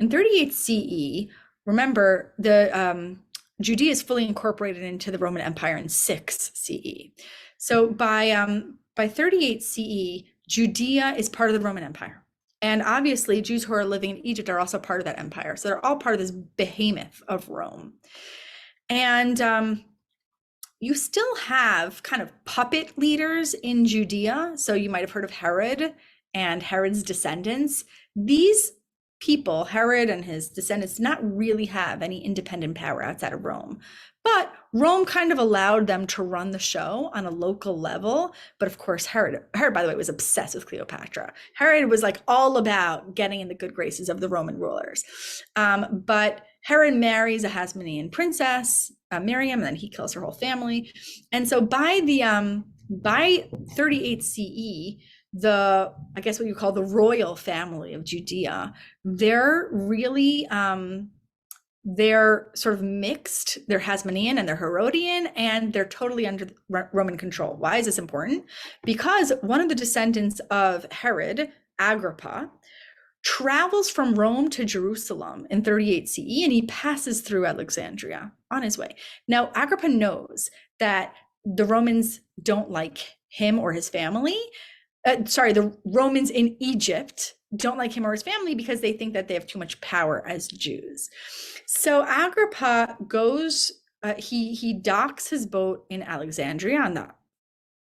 In 38 CE, remember, the Judea is fully incorporated into the Roman Empire in 6 CE. So by 38 CE, Judea is part of the Roman Empire. And obviously, Jews who are living in Egypt are also part of that empire. So they're all part of this behemoth of Rome. And you still have kind of puppet leaders in Judea. So you might have heard of Herod and Herod's descendants. These people, Herod and his descendants, did not really have any independent power outside of Rome. But Rome kind of allowed them to run the show on a local level. But of course, Herod, by the way, was obsessed with Cleopatra. Herod was like all about getting in the good graces of the Roman rulers. But Herod marries a Hasmonean princess, Miriam, and then he kills her whole family. And so by 38 CE, I guess what you call the royal family of Judea, they're really they're sort of mixed. They're Hasmonean and they're Herodian, and they're totally under Roman control. Why is this important? Because one of the descendants of Herod, Agrippa, travels from Rome to Jerusalem in 38 CE, and he passes through Alexandria on his way. Now, Agrippa knows that the Romans don't like him or his family. The Romans in Egypt don't like him or his family because they think that they have too much power as Jews. So Agrippa goes, he docks his boat in Alexandria on the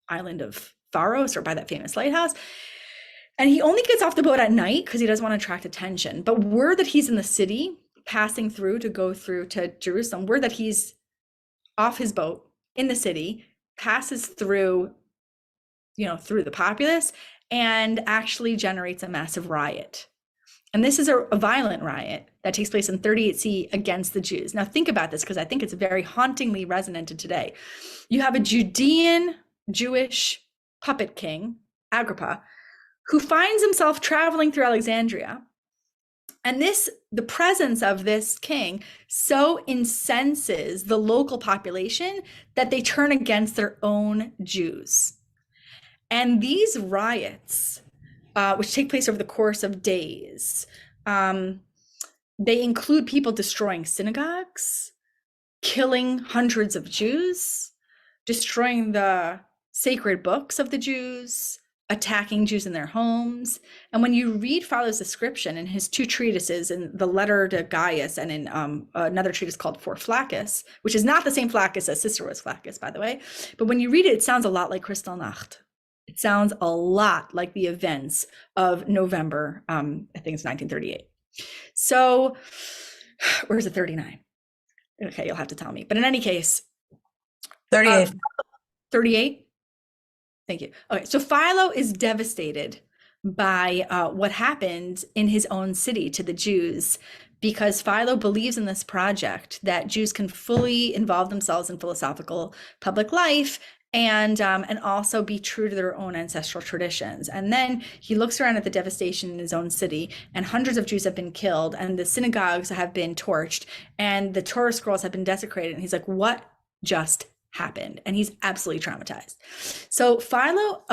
island of Pharos, or by that famous lighthouse. And he only gets off the boat at night because he doesn't want to attract attention. But word that he's in the city, passing through to go through to Jerusalem, word that he's off his boat in the city, passes through, through the populace, and actually generates a massive riot. And this is a violent riot that takes place in 38 CE against the Jews. Now think about this, because I think it's very hauntingly resonant to today. You have a Judean Jewish puppet king, Agrippa, who finds himself traveling through Alexandria. And the presence of this king so incenses the local population that they turn against their own Jews. And these riots, which take place over the course of days, they include people destroying synagogues, killing hundreds of Jews, destroying the sacred books of the Jews, attacking Jews in their homes. And when you read Philo's description in his 2 treatises, in the letter to Gaius and in another treatise called For Flaccus, which is not the same Flaccus as Cicero's Flaccus, by the way, but when you read it, it sounds a lot like Kristallnacht. It sounds a lot like the events of November, I think it's 1938. So, or is it 39? Okay, you'll have to tell me. But in any case, 38. 38? Thank you. Okay, so Philo is devastated by what happened in his own city to the Jews, because Philo believes in this project that Jews can fully involve themselves in philosophical public life and also be true to their own ancestral traditions. And then he looks around at the devastation in his own city, and hundreds of Jews have been killed, and the synagogues have been torched, and the Torah scrolls have been desecrated. And he's like, what just happened? And he's absolutely traumatized. So Philo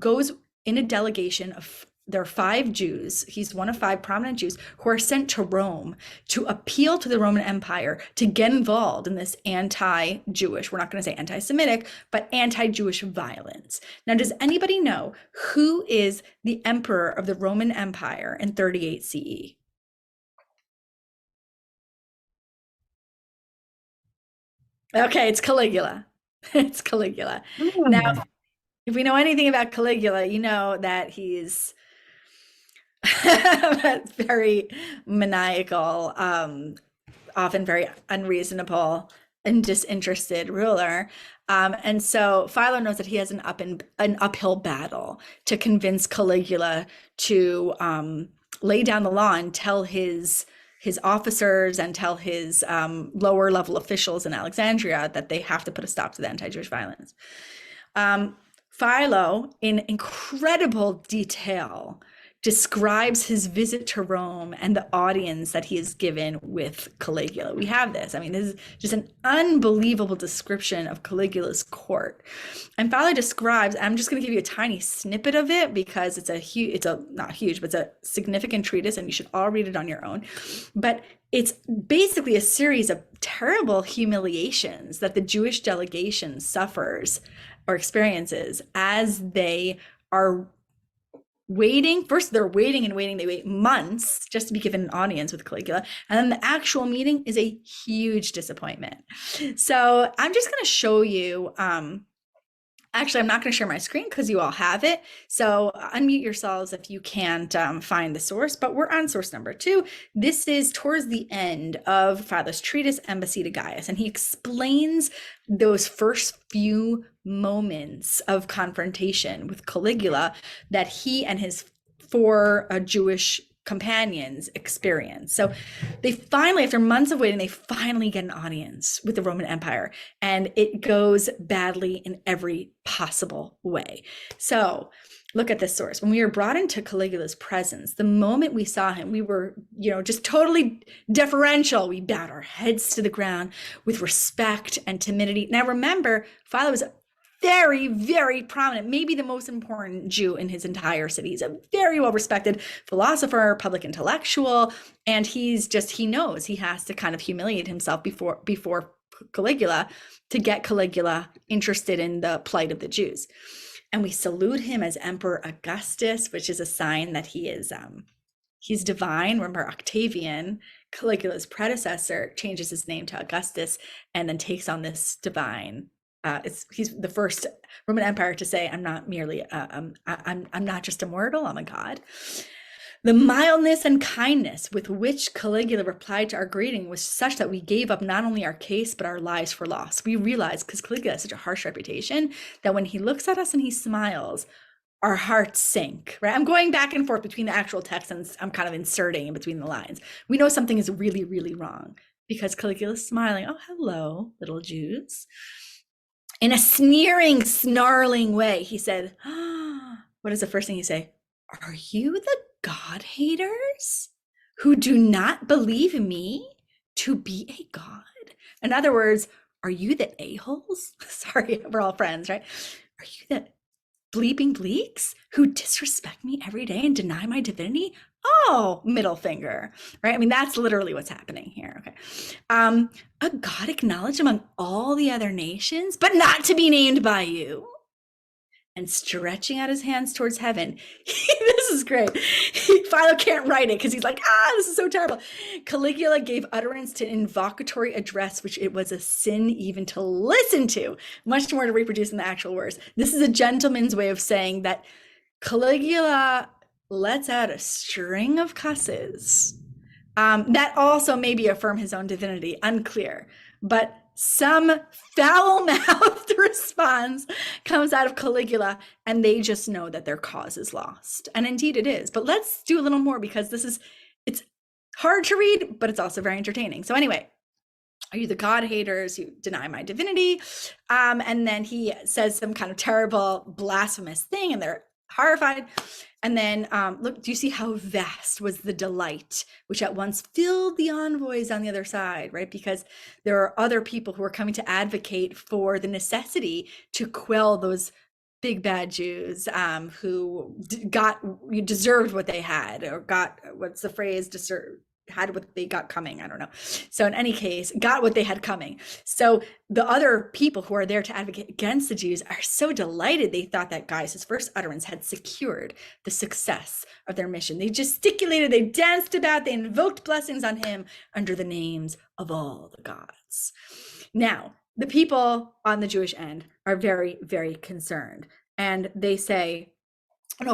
goes in a delegation of, there are 5 Jews, he's one of 5 prominent Jews, who are sent to Rome to appeal to the Roman Empire to get involved in this anti-Jewish, we're not going to say anti-Semitic, but anti-Jewish violence. Now, does anybody know who is the emperor of the Roman Empire in 38 CE? Okay, it's Caligula. It's Caligula. Now, if we know anything about Caligula, you know that he's very maniacal, often very unreasonable and disinterested ruler. And so Philo knows that he has an uphill battle to convince Caligula to lay down the law and tell his officers and tell his lower level officials in Alexandria that they have to put a stop to the anti-Jewish violence. Philo, in incredible detail, describes his visit to Rome and the audience that he is given with Caligula. We have this. I mean, this is just an unbelievable description of Caligula's court. And Philo describes, I'm just going to give you a tiny snippet of it because it's not huge, but it's a significant treatise and you should all read it on your own. But it's basically a series of terrible humiliations that the Jewish delegation suffers or experiences as they are waiting. First, they're waiting and waiting. They wait months just to be given an audience with Caligula. And then the actual meeting is a huge disappointment. So I'm just going to show you, actually, I'm not going to share my screen because you all have it. So unmute yourselves if you can't find the source, but we're on source number 2. This is towards the end of Philo's treatise, Embassy to Gaius, and he explains those first few moments of confrontation with Caligula that he and his 4 Jewish companions experience. So they finally, after months of waiting, they finally get an audience with the Roman Empire, and it goes badly in every possible way. So look at this source. When we were brought into Caligula's presence, the moment we saw him, we were, just totally deferential. We bowed our heads to the ground with respect and timidity. Now remember, Philo was very, very prominent, maybe the most important Jew in his entire city. He's a very well-respected philosopher, public intellectual, and he knows he has to kind of humiliate himself before Caligula to get Caligula interested in the plight of the Jews. And we salute him as Emperor Augustus, which is a sign that he's divine. Remember, Octavian, Caligula's predecessor, changes his name to Augustus and then takes on this divine. He's the first Roman Empire to say, I'm not merely, I'm not just a mortal, I'm a god. The mildness and kindness with which Caligula replied to our greeting was such that we gave up not only our case, but our lives for loss. We realized, because Caligula has such a harsh reputation, that when he looks at us and he smiles, our hearts sink, right? I'm going back and forth between the actual text and I'm kind of inserting in between the lines. We know something is really, really wrong because Caligula's smiling. Oh, hello, little Jews. In a sneering, snarling way, he said, what is the first thing he say? Are you the God haters who do not believe me to be a god? In other words, are you the a-holes? Sorry, we're all friends, right? Are you the bleeping bleaks who disrespect me every day and deny my divinity? Oh, middle finger, right? I mean, that's literally what's happening here, okay? A god acknowledged among all the other nations, but not to be named by you. And stretching out his hands towards heaven. This is great. Philo can't write it because he's like, this is so terrible. Caligula gave utterance to an invocatory address, which it was a sin even to listen to, much more to reproduce in the actual words. This is a gentleman's way of saying that Caligula lets out a string of cusses that also maybe affirm his own divinity, unclear, but some foul-mouthed response comes out of Caligula, and they just know that their cause is lost. And indeed it is. But let's do a little more because it's hard to read, but it's also very entertaining. So anyway, are you the god haters who deny my divinity? And then he says some kind of terrible, blasphemous thing, and they're horrified. And then look, do you see how vast was the delight, which at once filled the envoys on the other side, right? Because there are other people who are coming to advocate for the necessity to quell those big bad Jews who deserved what they had, or got, what's the phrase, had what they got coming. I don't know. So in any case, got what they had coming. So the other people who are there to advocate against the Jews are so delighted. They thought that Gaius' first utterance had secured the success of their mission. They gesticulated, they danced about, they invoked blessings on him under the names of all the gods. Now, the people on the Jewish end are very, very concerned. And they say,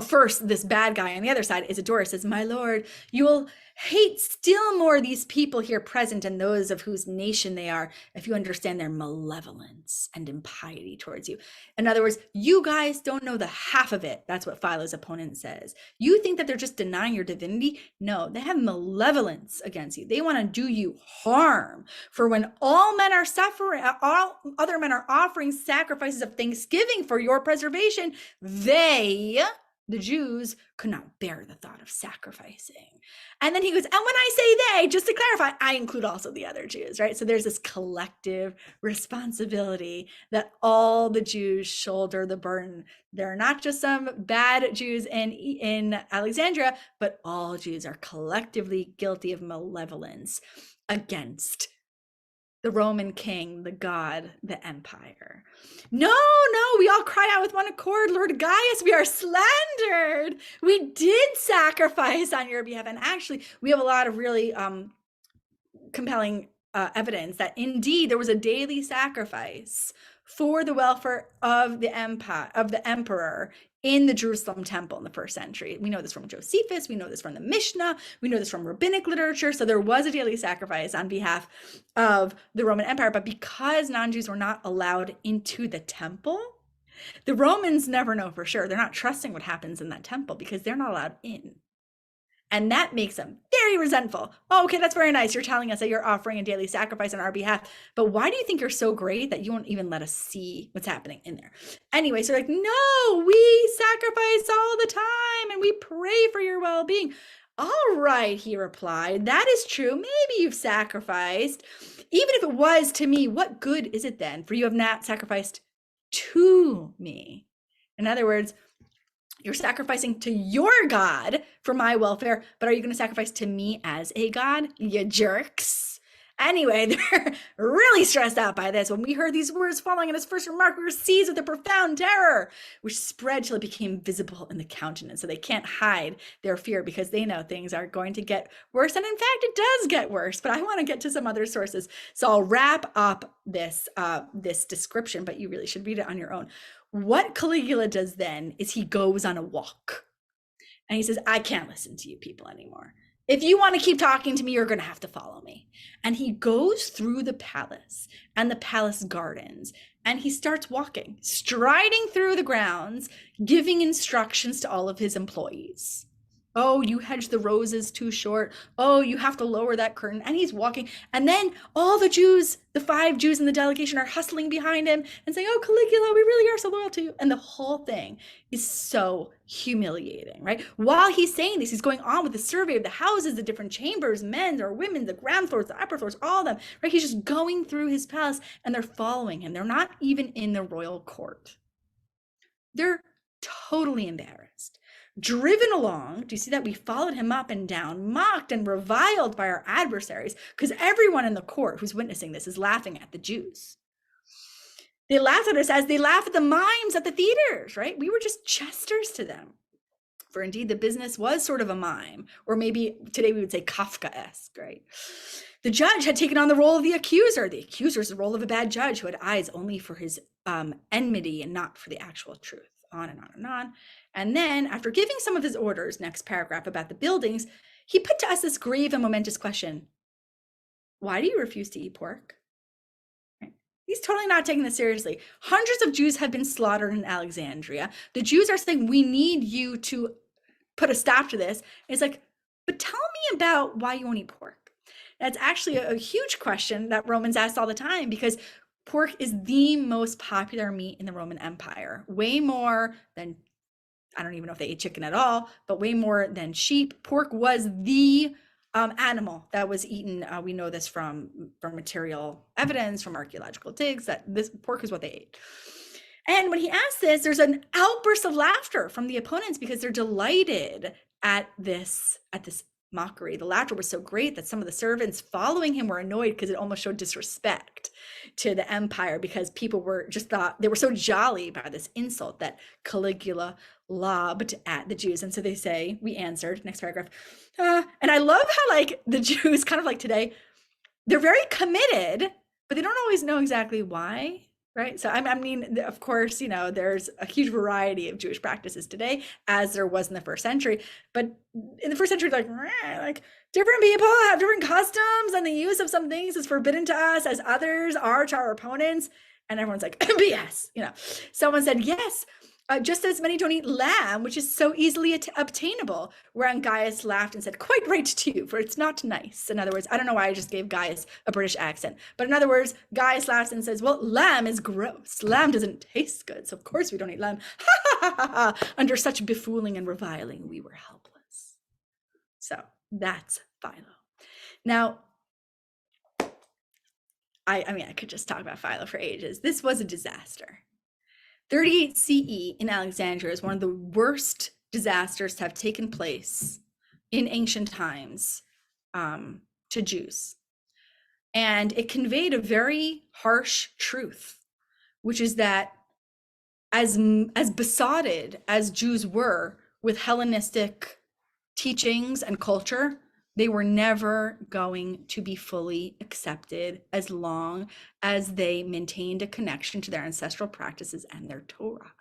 first, this bad guy on the other side, Isidorus, says, my lord, you will hate still more these people here present and those of whose nation they are, if you understand their malevolence and impiety towards you. In other words, you guys don't know the half of it. That's what Philo's opponent says. You think that they're just denying your divinity? No, they have malevolence against you. They want to do you harm. For when all men are suffering, all other men are offering sacrifices of thanksgiving for your preservation, they, the Jews, could not bear the thought of sacrificing. And then he goes, and when I say they, just to clarify, I include also the other Jews, right? So there's this collective responsibility that all the Jews shoulder the burden. There are not just some bad Jews in Alexandria, but all Jews are collectively guilty of malevolence against the Roman king, the god, the empire. No, we all cry out with one accord, Lord Gaius, we are slandered. We did sacrifice on your behalf. And actually, we have a lot of really compelling evidence that indeed there was a daily sacrifice for the welfare of the empire, of the emperor, in the Jerusalem temple in the 1st century. We know this from Josephus, we know this from the Mishnah, we know this from rabbinic literature. So there was a daily sacrifice on behalf of the Roman Empire, but because non-Jews were not allowed into the temple, the Romans never know for sure. They're not trusting what happens in that temple because they're not allowed in. And that makes them very resentful. Oh, okay, that's very nice. You're telling us that you're offering a daily sacrifice on our behalf. But why do you think you're so great that you won't even let us see what's happening in there? Anyway, so like, no, we sacrifice all the time and we pray for your well-being. All right, he replied, that is true. Maybe you've sacrificed. Even if it was to me, what good is it then? For you have not sacrificed to me. In other words, you're sacrificing to your God for my welfare, but are you going to sacrifice to me as a God? You jerks. Anyway, they're really stressed out by this. When we heard these words following in his first remark, we were seized with a profound terror, which spread till it became visible in the countenance. So they can't hide their fear because they know things are going to get worse. And in fact, it does get worse, but I want to get to some other sources. So I'll wrap up this description, but you really should read it on your own. What Caligula does then is he goes on a walk and he says, I can't listen to you people anymore. If you want to keep talking to me, you're going to have to follow me. And he goes through the palace and the palace gardens and he starts walking, striding through the grounds, giving instructions to all of his employees. Oh, you hedge the roses too short. Oh, you have to lower that curtain. And he's walking. And then all the Jews, the 5 Jews in the delegation are hustling behind him and saying, oh, Caligula, we really are so loyal to you. And the whole thing is so humiliating, right? While he's saying this, he's going on with the survey of the houses, the different chambers, men's or women, the ground floors, the upper floors, all of them, right? He's just going through his palace and they're following him. They're not even in the royal court. They're totally embarrassed. Driven along, do you see that we followed him up and down, mocked and reviled by our adversaries, because everyone in the court who's witnessing this is laughing at the Jews. They laugh at us as they laugh at the mimes at the theaters, right? We were just jesters to them. For indeed, the business was sort of a mime, or maybe today we would say Kafka-esque, right? The judge had taken on the role of the accuser. The accuser is the role of a bad judge who had eyes only for his enmity and not for the actual truth. On and on and on. And then after giving some of his orders, next paragraph about the buildings, he put to us this grave and momentous question. Why do you refuse to eat pork? Right? He's totally not taking this seriously. Hundreds of Jews have been slaughtered in Alexandria. The Jews are saying, we need you to put a stop to this. And it's like, but tell me about why you won't eat pork. That's actually a huge question that Romans asked all the time because pork is the most popular meat in the Roman Empire, way more than, I don't even know if they ate chicken at all, but way more than sheep. Pork was the animal that was eaten. We know this from material evidence, from archaeological digs, that this pork is what they ate. And when he asked this, there's an outburst of laughter from the opponents because they're delighted at this mockery. The laughter was so great that some of the servants following him were annoyed because it almost showed disrespect to the empire because people were just thought they were so jolly by this insult that Caligula lobbed at the Jews. And so they say, we answered, next paragraph. And I love how like the Jews kind of like today, they're very committed, but they don't always know exactly why Right. So I mean, of course, there's a huge variety of Jewish practices today, as there was in the first century. But in the first century, like different people have different customs, and the use of some things is forbidden to us, as others are to our opponents. And everyone's like, BS. Someone said, yes, just as many don't eat lamb, which is so easily obtainable. Whereon Gaius laughed and said, quite right too, for it's not nice. In other words, I don't know why I just gave Gaius a British accent, but in other words, Gaius laughs and says, well, lamb is gross. Lamb doesn't taste good, so of course we don't eat lamb. Under such befooling and reviling, we were helpless. So that's Philo. Now, I mean, I could just talk about Philo for ages. This was a disaster. 38 CE in Alexandria is one of the worst disasters to have taken place in ancient times to Jews. And it conveyed a very harsh truth, which is that as besotted as Jews were with Hellenistic teachings and culture, they were never going to be fully accepted as long as they maintained a connection to their ancestral practices and their Torah.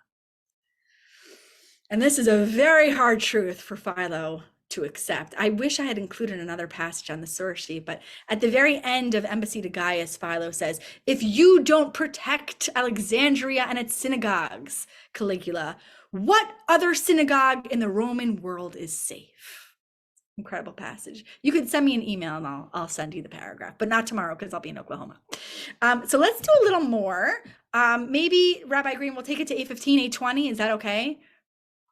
And this is a very hard truth for Philo to accept. I wish I had included another passage on the source sheet, but at the very end of Embassy to Gaius, Philo says, if you don't protect Alexandria and its synagogues, Caligula, what other synagogue in the Roman world is safe? Incredible passage. You could send me an email and I'll send you the paragraph, but not tomorrow because I'll be in Oklahoma. So let's do a little more. Maybe Rabbi Green, we'll take it to 8:15, 8:20. Is that okay?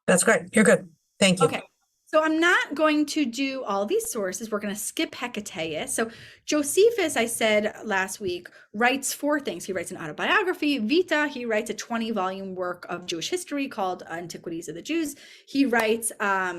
That's great. You're good. Thank you. Okay. So I'm not going to do all these sources. We're going to skip Hecataeus. So Josephus, I said last week, writes 4 things. He writes an autobiography, Vita. He writes a 20-volume work of Jewish history called Antiquities of the Jews. He writes a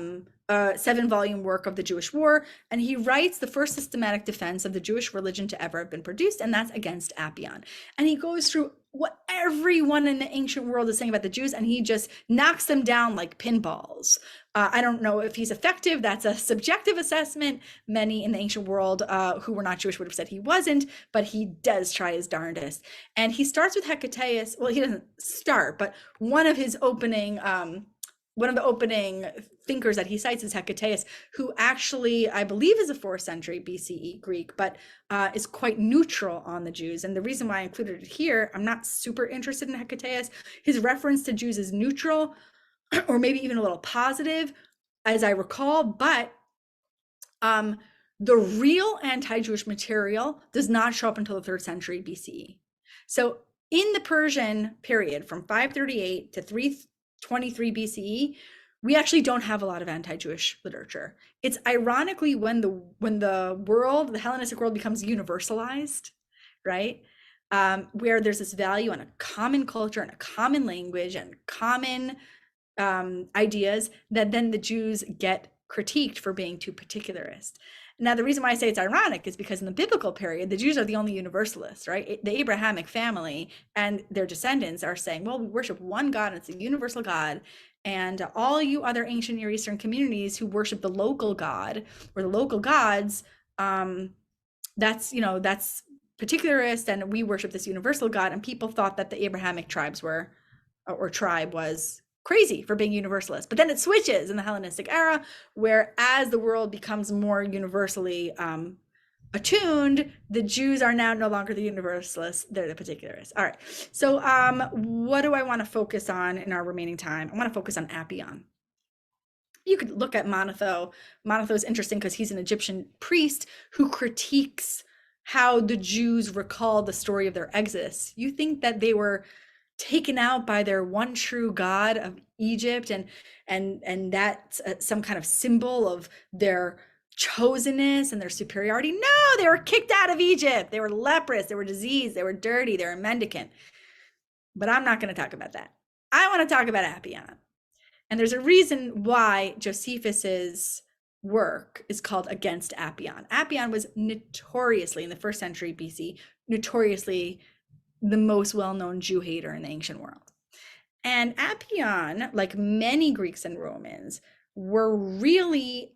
7-volume work of the Jewish War, and he writes the first systematic defense of the Jewish religion to ever have been produced, and that's against Appian. And he goes through what everyone in the ancient world is saying about the Jews, and he just knocks them down like pinballs. I don't know if he's effective. That's a subjective assessment. Many in the ancient world who were not Jewish would have said he wasn't, but he does try his darndest. And he starts with Hecataeus. Well, he doesn't start, but one of the opening thinkers that he cites is Hecataeus, who actually, I believe, is a 4th century BCE Greek, but is quite neutral on the Jews. And the reason why I included it here, I'm not super interested in Hecataeus. His reference to Jews is neutral, or maybe even a little positive, as I recall, but the real anti-Jewish material does not show up until the 3rd century BCE. So in the Persian period from 538 to 323 BCE, we actually don't have a lot of anti-Jewish literature. It's ironically when the world, the Hellenistic world, becomes universalized, right? Where there's this value on a common culture and a common language and common ideas, that then the Jews get critiqued for being too particularist. Now, the reason why I say it's ironic is because in the biblical period, the Jews are the only universalists, right? The Abrahamic family and their descendants are saying, well, we worship one God, and it's a universal God. And all you other ancient Near Eastern communities who worship the local God or the local gods, that's particularist, and we worship this universal God. And people thought that the Abrahamic tribe was crazy for being universalist. But then it switches in the Hellenistic era, where as the world becomes more universally attuned, the Jews are now no longer the universalists, they're the particularists. All right, so what do I want to focus on in our remaining time? I want to focus on Appian. You could look at Manetho. Manetho is interesting because he's an Egyptian priest who critiques how the Jews recall the story of their exodus. You think that they were taken out by their one true God of Egypt, and that's some kind of symbol of their chosenness and their superiority? No, they were kicked out of Egypt. They were leprous, they were diseased, they were dirty, they were mendicant. But I'm not going to talk about that. I want to talk about Appian. And there's a reason why Josephus's work is called Against Appian. Appian was notoriously, in the 1st century BC, notoriously the most well-known Jew hater in the ancient world. And Appian, like many Greeks and Romans, were really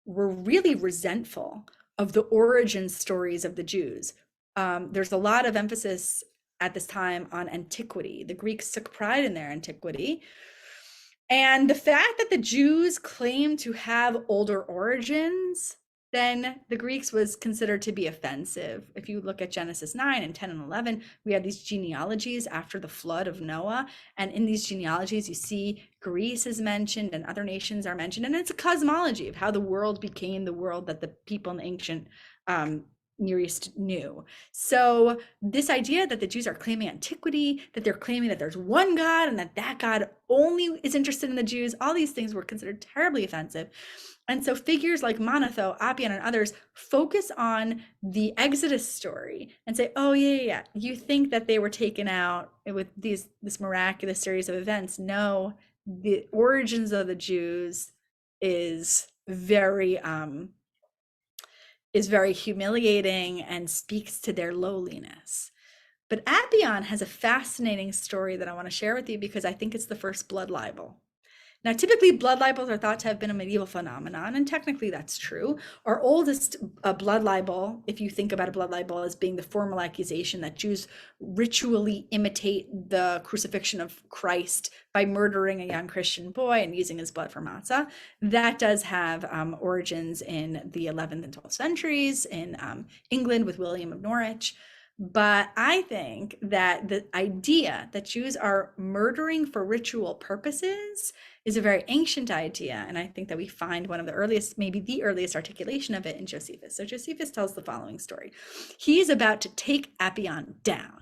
resentful of the origin stories of the Jews. There's a lot of emphasis at this time on antiquity. The Greeks took pride in their antiquity. And the fact that the Jews claimed to have older origins than the Greeks was considered to be offensive. If you look at Genesis 9 and 10 and 11, we have these genealogies after the flood of Noah. And in these genealogies, you see Greece is mentioned and other nations are mentioned. And it's a cosmology of how the world became the world that the people in the ancient Near East knew. So this idea that the Jews are claiming antiquity, that they're claiming that there's one God and that God only is interested in the Jews, all these things were considered terribly offensive. And so figures like Manetho, Appian, and others focus on the Exodus story and say, oh, yeah, you think that they were taken out with this miraculous series of events. No, the origins of the Jews is very humiliating and speaks to their lowliness. But Appian has a fascinating story that I want to share with you because I think it's the first blood libel. Now, typically blood libels are thought to have been a medieval phenomenon, and technically that's true. Our oldest blood libel, if you think about a blood libel as being the formal accusation that Jews ritually imitate the crucifixion of Christ by murdering a young Christian boy and using his blood for matzah, that does have origins in the 11th and 12th centuries in England with William of Norwich. But I think that the idea that Jews are murdering for ritual purposes is a very ancient idea. And I think that we find one of the earliest, maybe the earliest articulation of it in Josephus. So Josephus tells the following story. He is about to take Appian down.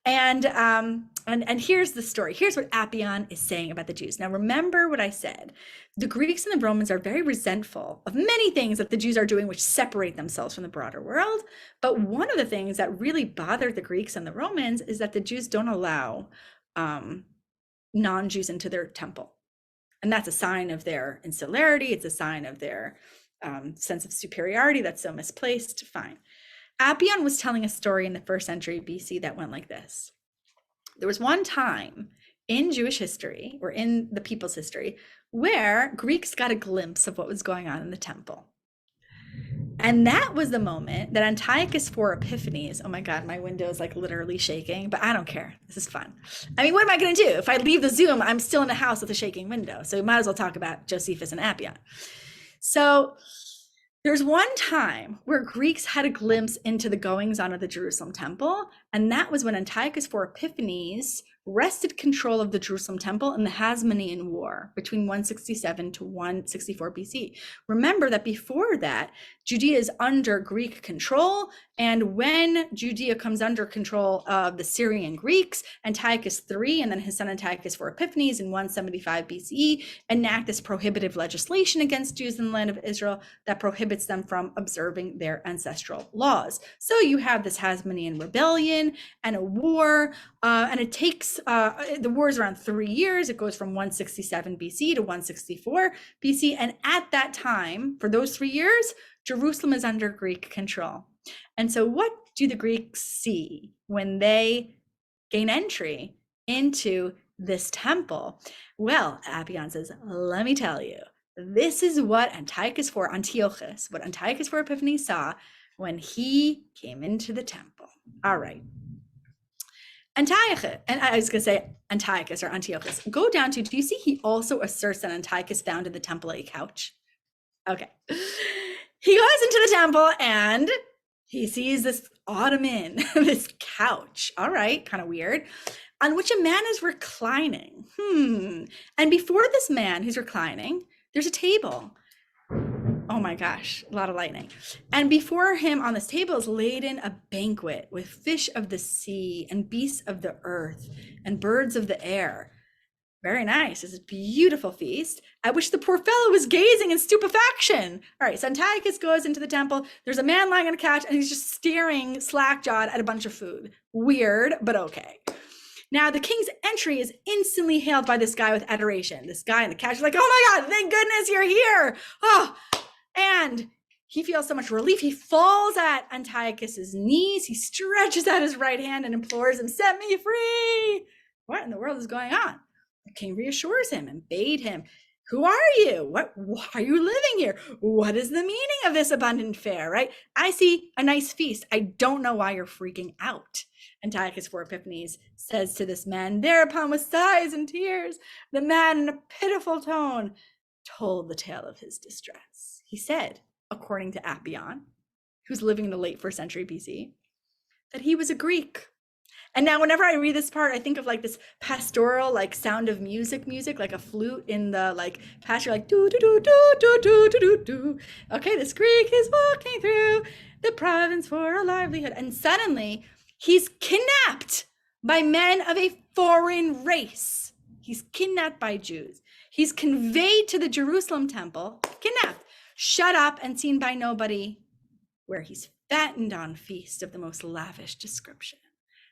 And here's the story. Here's what Appian is saying about the Jews. Now, remember what I said. The Greeks and the Romans are very resentful of many things that the Jews are doing which separate themselves from the broader world. But one of the things that really bothered the Greeks and the Romans is that the Jews don't allow non-Jews into their temple. And that's a sign of their insularity. It's a sign of their sense of superiority that's so misplaced. Fine. Appian was telling a story in the 1st century BC that went like this. There was one time in Jewish history, or in the people's history, where Greeks got a glimpse of what was going on in the temple. And that was the moment that Antiochus IV Epiphanes, oh my God, my window is like literally shaking, but I don't care. This is fun. I mean, what am I going to do? If I leave the Zoom, I'm still in a house with a shaking window. So we might as well talk about Josephus and Appian. So there's one time where Greeks had a glimpse into the goings on of the Jerusalem temple. And that was when Antiochus IV Epiphanes wrested control of the Jerusalem temple in the Hasmonean War between 167 to 164 BC. Remember that before that, Judea is under Greek control. And when Judea comes under control of the Syrian Greeks, Antiochus III and then his son Antiochus IV Epiphanes in 175 BCE enact this prohibitive legislation against Jews in the land of Israel that prohibits them from observing their ancestral laws. So you have this Hasmonean rebellion and a war, and it takes, the war is around 3 years. It goes from 167 BC to 164 BC. And at that time, for those 3 years, Jerusalem is under Greek control. And so what do the Greeks see when they gain entry into this temple? Well, Appian says, let me tell you, this is what Antiochus IV Epiphanes saw when he came into the temple. All right. Antiochus, and I was going to say Antiochus or Antiochus, go down to, do you see he also asserts that Antiochus found in the temple a couch? Okay. He goes into the temple and he sees this ottoman, this couch, all right, kind of weird, on which a man is reclining. And before this man who's reclining, there's a table. Oh my gosh, a lot of lightning. And before him on this table is laden a banquet with fish of the sea and beasts of the earth and birds of the air. Very nice. It's a beautiful feast at which the poor fellow was gazing in stupefaction. All right, so Antiochus goes into the temple. There's a man lying on a couch and he's just staring slack-jawed at a bunch of food. Weird, but okay. Now, the king's entry is instantly hailed by this guy with adoration. This guy on the couch is like, oh my God, thank goodness you're here. Oh, and he feels so much relief. He falls at Antiochus's knees. He stretches out his right hand and implores him, set me free. What in the world is going on? The king reassures him and bade him, who are you? Why are you living here? What is the meaning of this abundant fare, right? I see a nice feast. I don't know why you're freaking out. Antiochus IV Epiphanes says to this man, thereupon with sighs and tears, the man in a pitiful tone told the tale of his distress. He said, according to Appian, who's living in the late 1st century BC, that he was a Greek. And now whenever I read this part, I think of like this pastoral, like Sound of Music, like a flute in the like pasture, like do do do do do do do do do. Okay, this Greek is walking through the province for a livelihood. And suddenly he's kidnapped by men of a foreign race. He's kidnapped by Jews. He's conveyed to the Jerusalem temple, kidnapped, shut up and seen by nobody, where he's fattened on feast of the most lavish description.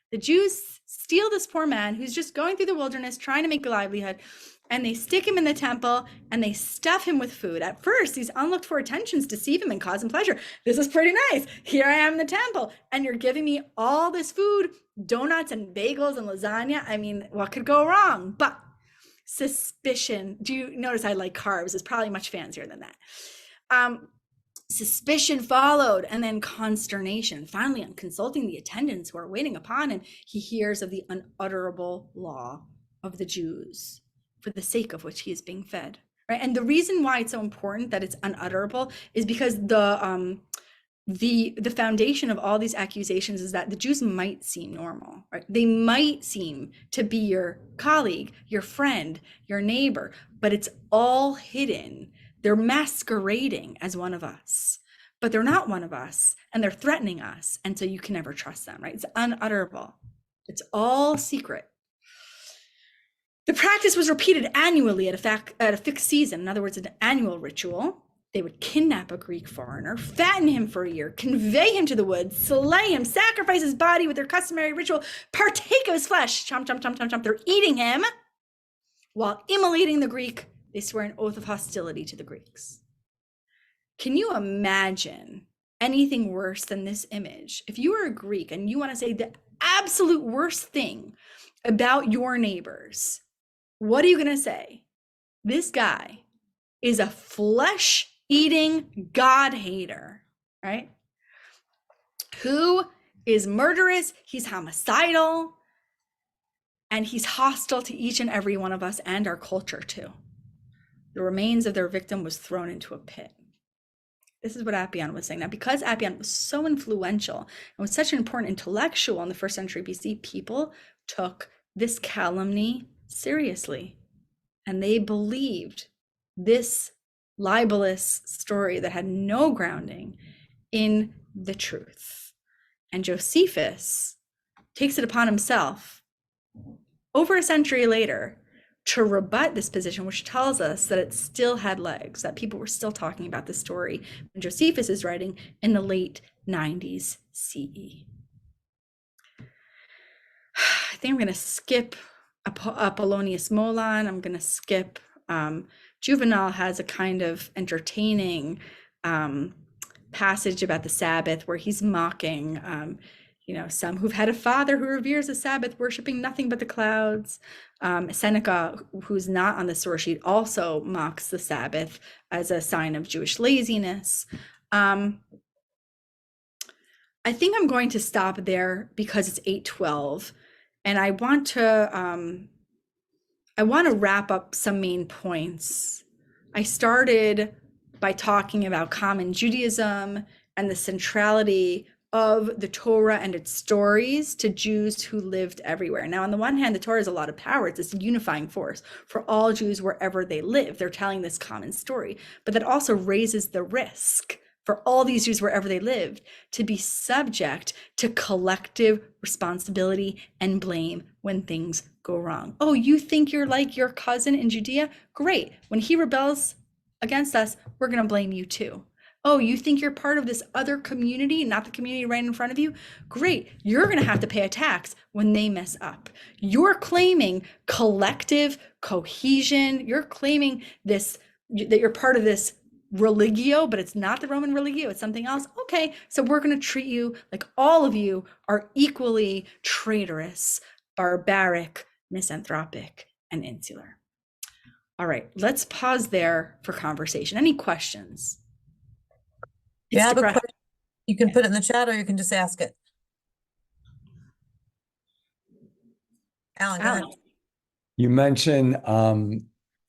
The Jews steal this poor man who's just going through the wilderness trying to make a livelihood, and they stick him in the temple and they stuff him with food. At first, these unlooked for attentions deceive him and cause him pleasure. This is pretty nice. Here I am in the temple, and you're giving me all this food, donuts and bagels and lasagna. I mean, what could go wrong? But suspicion, do you notice I like carbs? It's probably much fancier than that. Suspicion followed, and then consternation. Finally, on consulting the attendants who are waiting upon him, he hears of the unutterable law of the Jews, for the sake of which he is being fed. Right, and the reason why it's so important that it's unutterable is because the foundation of all these accusations is that the Jews might seem normal, right? They might seem to be your colleague, your friend, your neighbor, but it's all hidden. They're masquerading as one of us, but they're not one of us, and they're threatening us, and so you can never trust them, right? It's unutterable. It's all secret. The practice was repeated annually at a fixed season. In other words, an annual ritual. They would kidnap a Greek foreigner, fatten him for a year, convey him to the woods, slay him, sacrifice his body with their customary ritual, partake of his flesh. Chomp, chomp, chomp, chomp, chomp. They're eating him while immolating the Greek. They swear an oath of hostility to the Greeks. Can you imagine anything worse than this image? If you are a Greek and you want to say the absolute worst thing about your neighbors, what are you going to say? This guy is a flesh-eating God hater, right? Who is murderous, he's homicidal, and he's hostile to each and every one of us and our culture too. The remains of their victim was thrown into a pit. This is what Appian was saying. Now, because Appian was so influential and was such an important intellectual in the 1st century BC, people took this calumny seriously. And they believed this libelous story that had no grounding in the truth. And Josephus takes it upon himself over a century later to rebut this position, which tells us that it still had legs, that people were still talking about this story when Josephus is writing in the late 90s CE. I think I'm going to skip Apollonius Molon. I'm going to skip Juvenal has a kind of entertaining passage about the Sabbath where he's mocking some who've had a father who reveres the Sabbath, worshiping nothing but the clouds. Seneca, who's not on the source sheet, also mocks the Sabbath as a sign of Jewish laziness. I think I'm going to stop there because it's 8:12, and I want to wrap up some main points. I started by talking about common Judaism and the centrality of the Torah and its stories to Jews who lived everywhere. Now, on the one hand, the Torah has a lot of power. It's this unifying force for all Jews wherever they live. They're telling this common story, but that also raises the risk for all these Jews wherever they lived to be subject to collective responsibility and blame when things go wrong. Oh, you think you're like your cousin in Judea? Great. When he rebels against us, we're going to blame you too. Oh, you think you're part of this other community, not the community right in front of you? Great. You're going to have to pay a tax when they mess up. You're claiming collective cohesion. You're claiming this, that you're part of this religio, but it's not the Roman religio, it's something else. Okay, so we're going to treat you like all of you are equally traitorous, barbaric, misanthropic, and insular. All right, let's pause there for conversation. Any questions? Yeah, you can put it in the chat or you can just ask it. Alan, go ahead. Alan. You mentioned,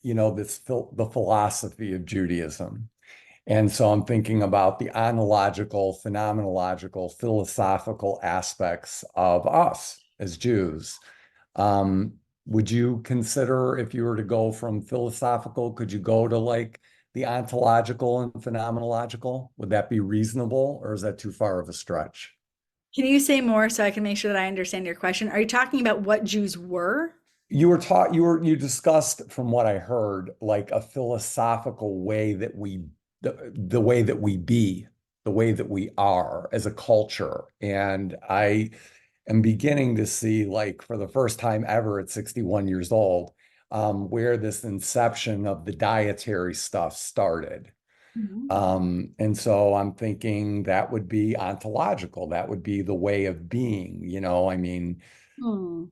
the philosophy of Judaism. And so I'm thinking about the ontological, phenomenological, philosophical aspects of us as Jews. Would you consider, if you were to go from philosophical, could you go to like the ontological and phenomenological? Would that be reasonable, or is that too far of a stretch? Can you say more so I can make sure that I understand your question? Are you talking about what Jews were? You discussed, from what I heard, like a philosophical way that the way that we be, the way that we are as a culture. And I am beginning to see, like, for the first time ever at 61 years old, where this inception of the dietary stuff started. And so I'm thinking that would be ontological. That would be the way of being, I mean, Hmm.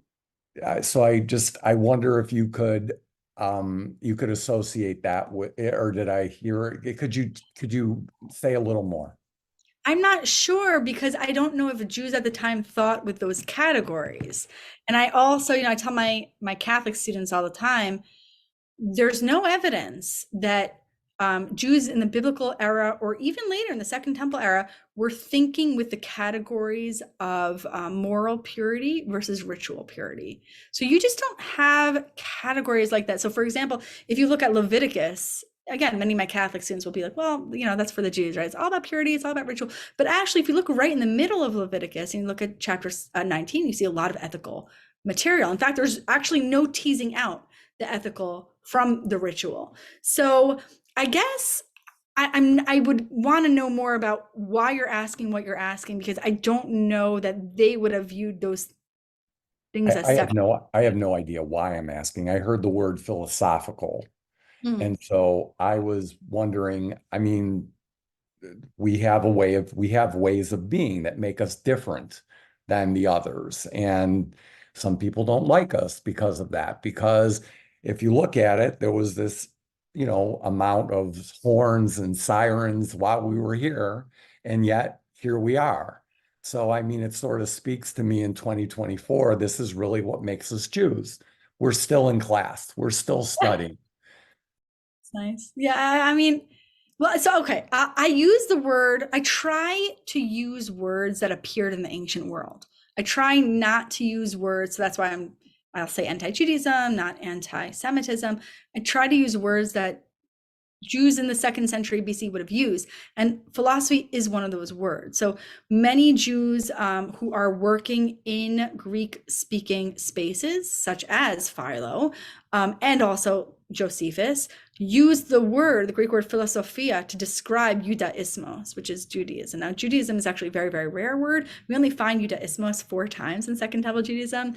so I wonder if you could associate that with, or did I hear it? Could you say a little more? I'm not sure because I don't know if Jews at the time thought with those categories. And I also, I tell my Catholic students all the time, there's no evidence that Jews in the biblical era or even later in the Second Temple era were thinking with the categories of moral purity versus ritual purity. So you just don't have categories like that. So for example, if you look at Leviticus, again, many of my Catholic students will be like, well, that's for the Jews, right? It's all about purity, it's all about ritual. But actually, if you look right in the middle of Leviticus and you look at chapter 19, you see a lot of ethical material. In fact, there's actually no teasing out the ethical from the ritual. So I guess I would want to know more about why you're asking what you're asking, because I don't know that they would have viewed those things as I separate. have no idea why I'm asking. I heard the word philosophical. And so I was wondering, I mean, we have ways of being that make us different than the others. And some people don't like us because of that. Because if you look at it, there was this, amount of horns and sirens while we were here, and yet here we are. So, I mean, it sort of speaks to me in 2024, this is really what makes us Jews. We're still in class. We're still studying. Nice. Yeah, I mean, well, so okay. I try to use words that appeared in the ancient world. I try not to use words, so that's why I'll say anti-Judaism, not anti-Semitism. I try to use words that Jews in the 2nd century BC would have used. And philosophy is one of those words. So many Jews who are working in Greek-speaking spaces, such as Philo, and also Josephus, use the Greek word philosophia, to describe Judaismos, which is Judaism. Now, Judaism is actually a very, very rare word. We only find Judaismos 4 times in Second Temple Judaism.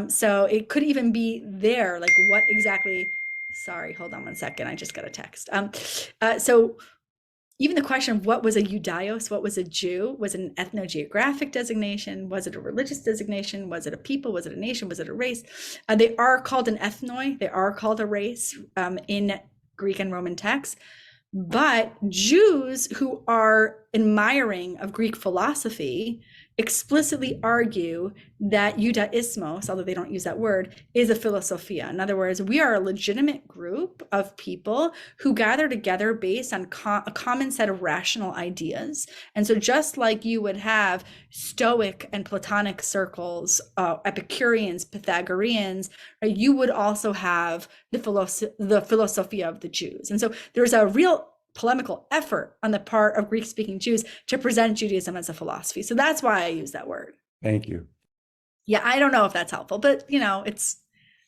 So it could even be there, like what exactly... Sorry, hold on one second. I just got a text. So even the question of what was a Judaios, what was a Jew, was it an ethnogeographic designation? Was it a religious designation? Was it a people? Was it a nation? Was it a race? They are called an ethnoi. They are called a race in Greek and Roman texts. But Jews who are admiring of Greek philosophy explicitly argue that Judaismos, although they don't use that word, is a philosophia. In other words, we are a legitimate group of people who gather together based on a common set of rational ideas. And so just like you would have Stoic and Platonic circles, Epicureans, Pythagoreans, right, you would also have the philosophia of the Jews. And so there's a real polemical effort on the part of Greek-speaking Jews to present Judaism as a philosophy. So that's why I use that word. Thank you. Yeah, I don't know if that's helpful, but it's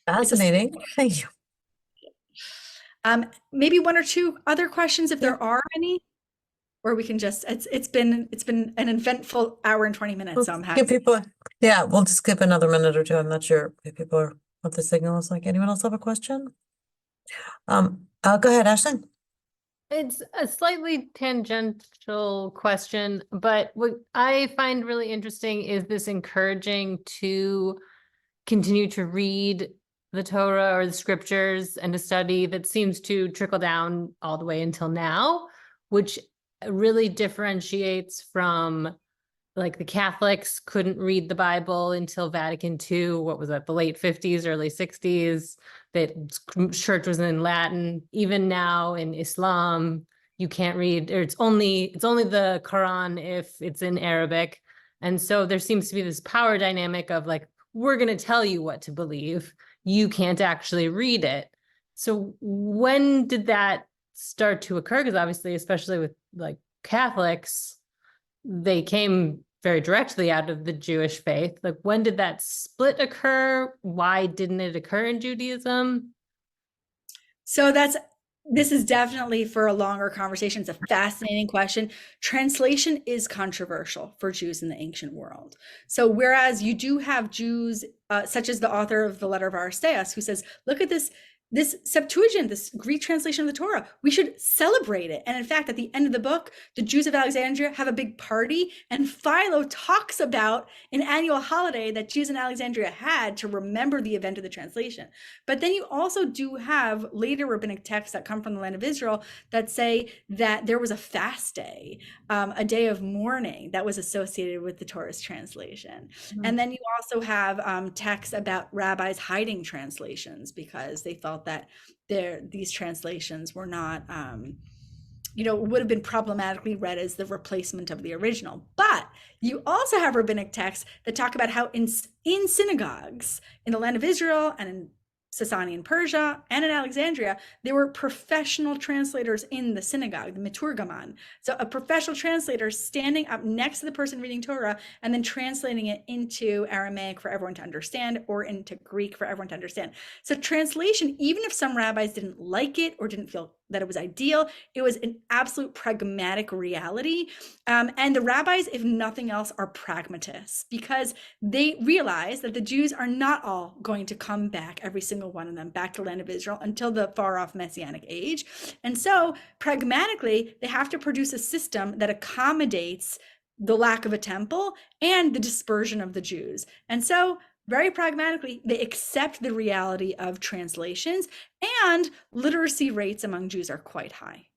Fascinating. Thank you. Maybe 1 or 2 other questions if there are any, or we can just it's been an eventful hour and 20 minutes. So I'm happy. Give people, yeah, we'll just skip another minute or 2. I'm not sure if people are what the signal is like. Anyone else have a question? Go ahead, Ashley. It's a slightly tangential question, but what I find really interesting is this encouraging to continue to read the Torah or the scriptures and to study that seems to trickle down all the way until now, which really differentiates from like the Catholics couldn't read the Bible until Vatican II, what was that, the late 50s, early 60s, that church was in Latin. Even now in Islam, you can't read, or it's only the Quran if it's in Arabic. And so there seems to be this power dynamic of like, we're going to tell you what to believe. You can't actually read it. So when did that start to occur? Because obviously, especially with like Catholics, they came very directly out of the Jewish faith. Like, when did that split occur? Why didn't it occur in Judaism? So this is definitely for a longer conversation. It's a fascinating question. Translation is controversial for Jews in the ancient world. So whereas you do have Jews, such as the author of the letter of Aristeas, who says, look at this Septuagint, this Greek translation of the Torah, we should celebrate it. And in fact, at the end of the book, the Jews of Alexandria have a big party, and Philo talks about an annual holiday that Jews in Alexandria had to remember the event of the translation. But then you also do have later rabbinic texts that come from the land of Israel that say that there was a fast day, a day of mourning that was associated with the Torah's translation. And then you also have texts about rabbis hiding translations because they felt that these translations were not, would have been problematically read as the replacement of the original. But you also have rabbinic texts that talk about how in synagogues in the land of Israel and in Sasanian Persia and in Alexandria, there were professional translators in the synagogue, the Meturgaman. So a professional translator standing up next to the person reading Torah and then translating it into Aramaic for everyone to understand or into Greek for everyone to understand. So translation, even if some rabbis didn't like it or didn't feel that it was ideal, it was an absolute pragmatic reality. And the rabbis, if nothing else, are pragmatists because they realize that the Jews are not all going to come back, every single one of them, back to the land of Israel until the far off Messianic age. And so pragmatically, they have to produce a system that accommodates the lack of a temple and the dispersion of the Jews. And so very pragmatically, they accept the reality of translations, and literacy rates among Jews are quite high.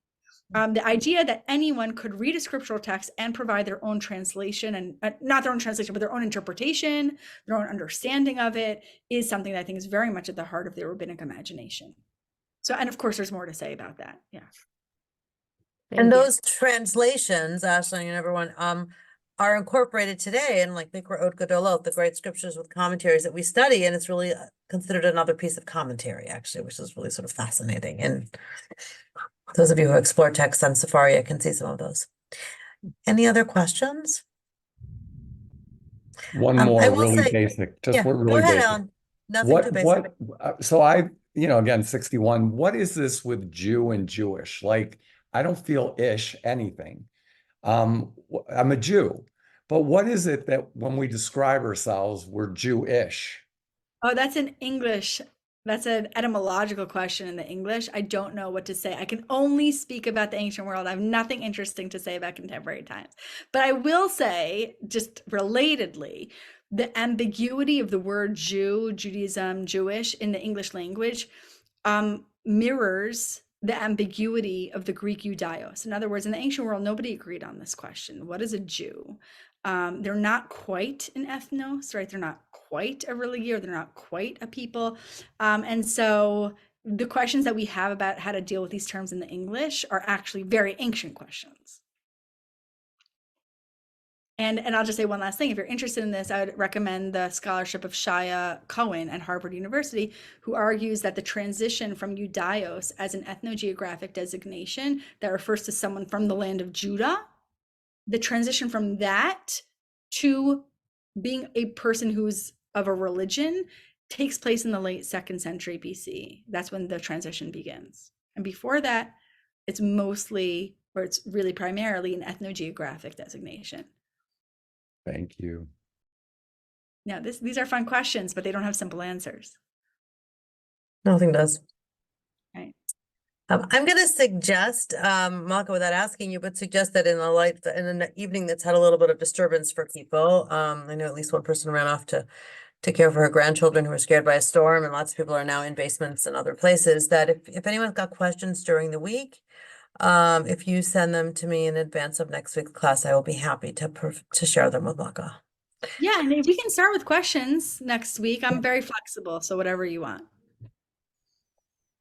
The idea that anyone could read a scriptural text and provide their own translation, and not their own translation, but their own interpretation, their own understanding of it, is something that I think is very much at the heart of the rabbinic imagination. So, and of course, there's more to say about that. Yeah. And those translations, Ashley and everyone, are incorporated today in like Mikra Od Gedolot, the great scriptures with commentaries that we study, and it's really considered another piece of commentary, actually, which is really sort of fascinating. And those of you who explore texts on Safari, I can see some of those. Any other questions? One I more will really say- basic, just Yeah, what go really ahead, basic. Ellen. Nothing too basic. So again, 61, what is this with Jew and Jewish? Like, I don't feel anything. I'm a Jew, but what is it that when we describe ourselves, we're Jewish? Oh, that's an etymological question in the English. I don't know what to say. I can only speak about the ancient world. I have nothing interesting to say about contemporary times. But I will say, just relatedly, the ambiguity of the word Jew, Judaism, Jewish in the English language mirrors the ambiguity of the Greek Judaios. In other words, in the ancient world, nobody agreed on this question. What is a Jew? They're not quite an ethnos, right? They're not quite a religion, or they're not quite a people. And so the questions that we have about how to deal with these terms in the English are actually very ancient questions. And I'll just say one last thing. If you're interested in this, I would recommend the scholarship of Shia Cohen at Harvard University, who argues that the transition from Judaios as an ethnogeographic designation that refers to someone from the land of Judah, the transition from that to being a person who's of a religion takes place in the late 2nd century BC. That's when the transition begins. And before that, it's mostly, or it's really primarily, an ethnogeographic designation. Thank you. Yeah, these are fun questions, but they don't have simple answers. Nothing does. Right. I'm going to suggest, Malka, without asking you, but suggest that in an evening that's had a little bit of disturbance for people. I know at least one person ran off to take care of her grandchildren who were scared by a storm, and lots of people are now in basements and other places. That if anyone's got questions during the week, If you send them to me in advance of next week's class, I will be happy to share them with Malka. Yeah, and we can start with questions next week. I'm very flexible, so whatever you want.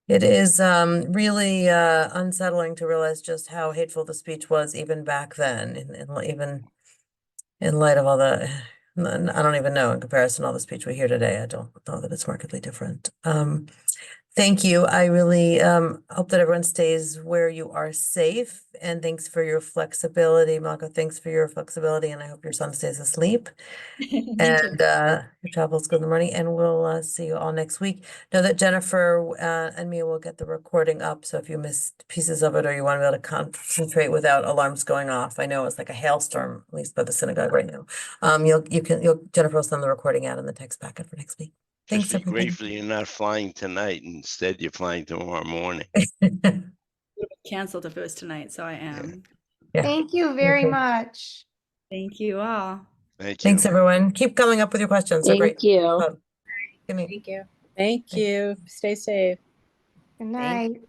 It is really unsettling to realize just how hateful the speech was even back then, even in light of all the, I don't even know, in comparison to all the speech we hear today, I don't know that it's markedly different. Thank you. I really hope that everyone stays where you are safe, and thanks for your flexibility, Malka. Thanks for your flexibility, and I hope your son stays asleep. And your travel's good in the morning, and we'll see you all next week. Know that Jennifer and me will get the recording up, so if you missed pieces of it or you want to be able to concentrate without alarms going off, I know it's like a hailstorm, at least by the synagogue right now. Jennifer will send the recording out in the text packet for next week. Thanks, Just be everybody. grateful you're not flying tonight. Instead, you're flying tomorrow morning. Canceled if it was tonight, so I am. Yeah. Thank you very Okay. much. Thank you all. Thank you. Thanks, everyone. Keep coming up with your questions. They're great. Thank you. Give me. Thank you. Thank you. Stay safe. Good night.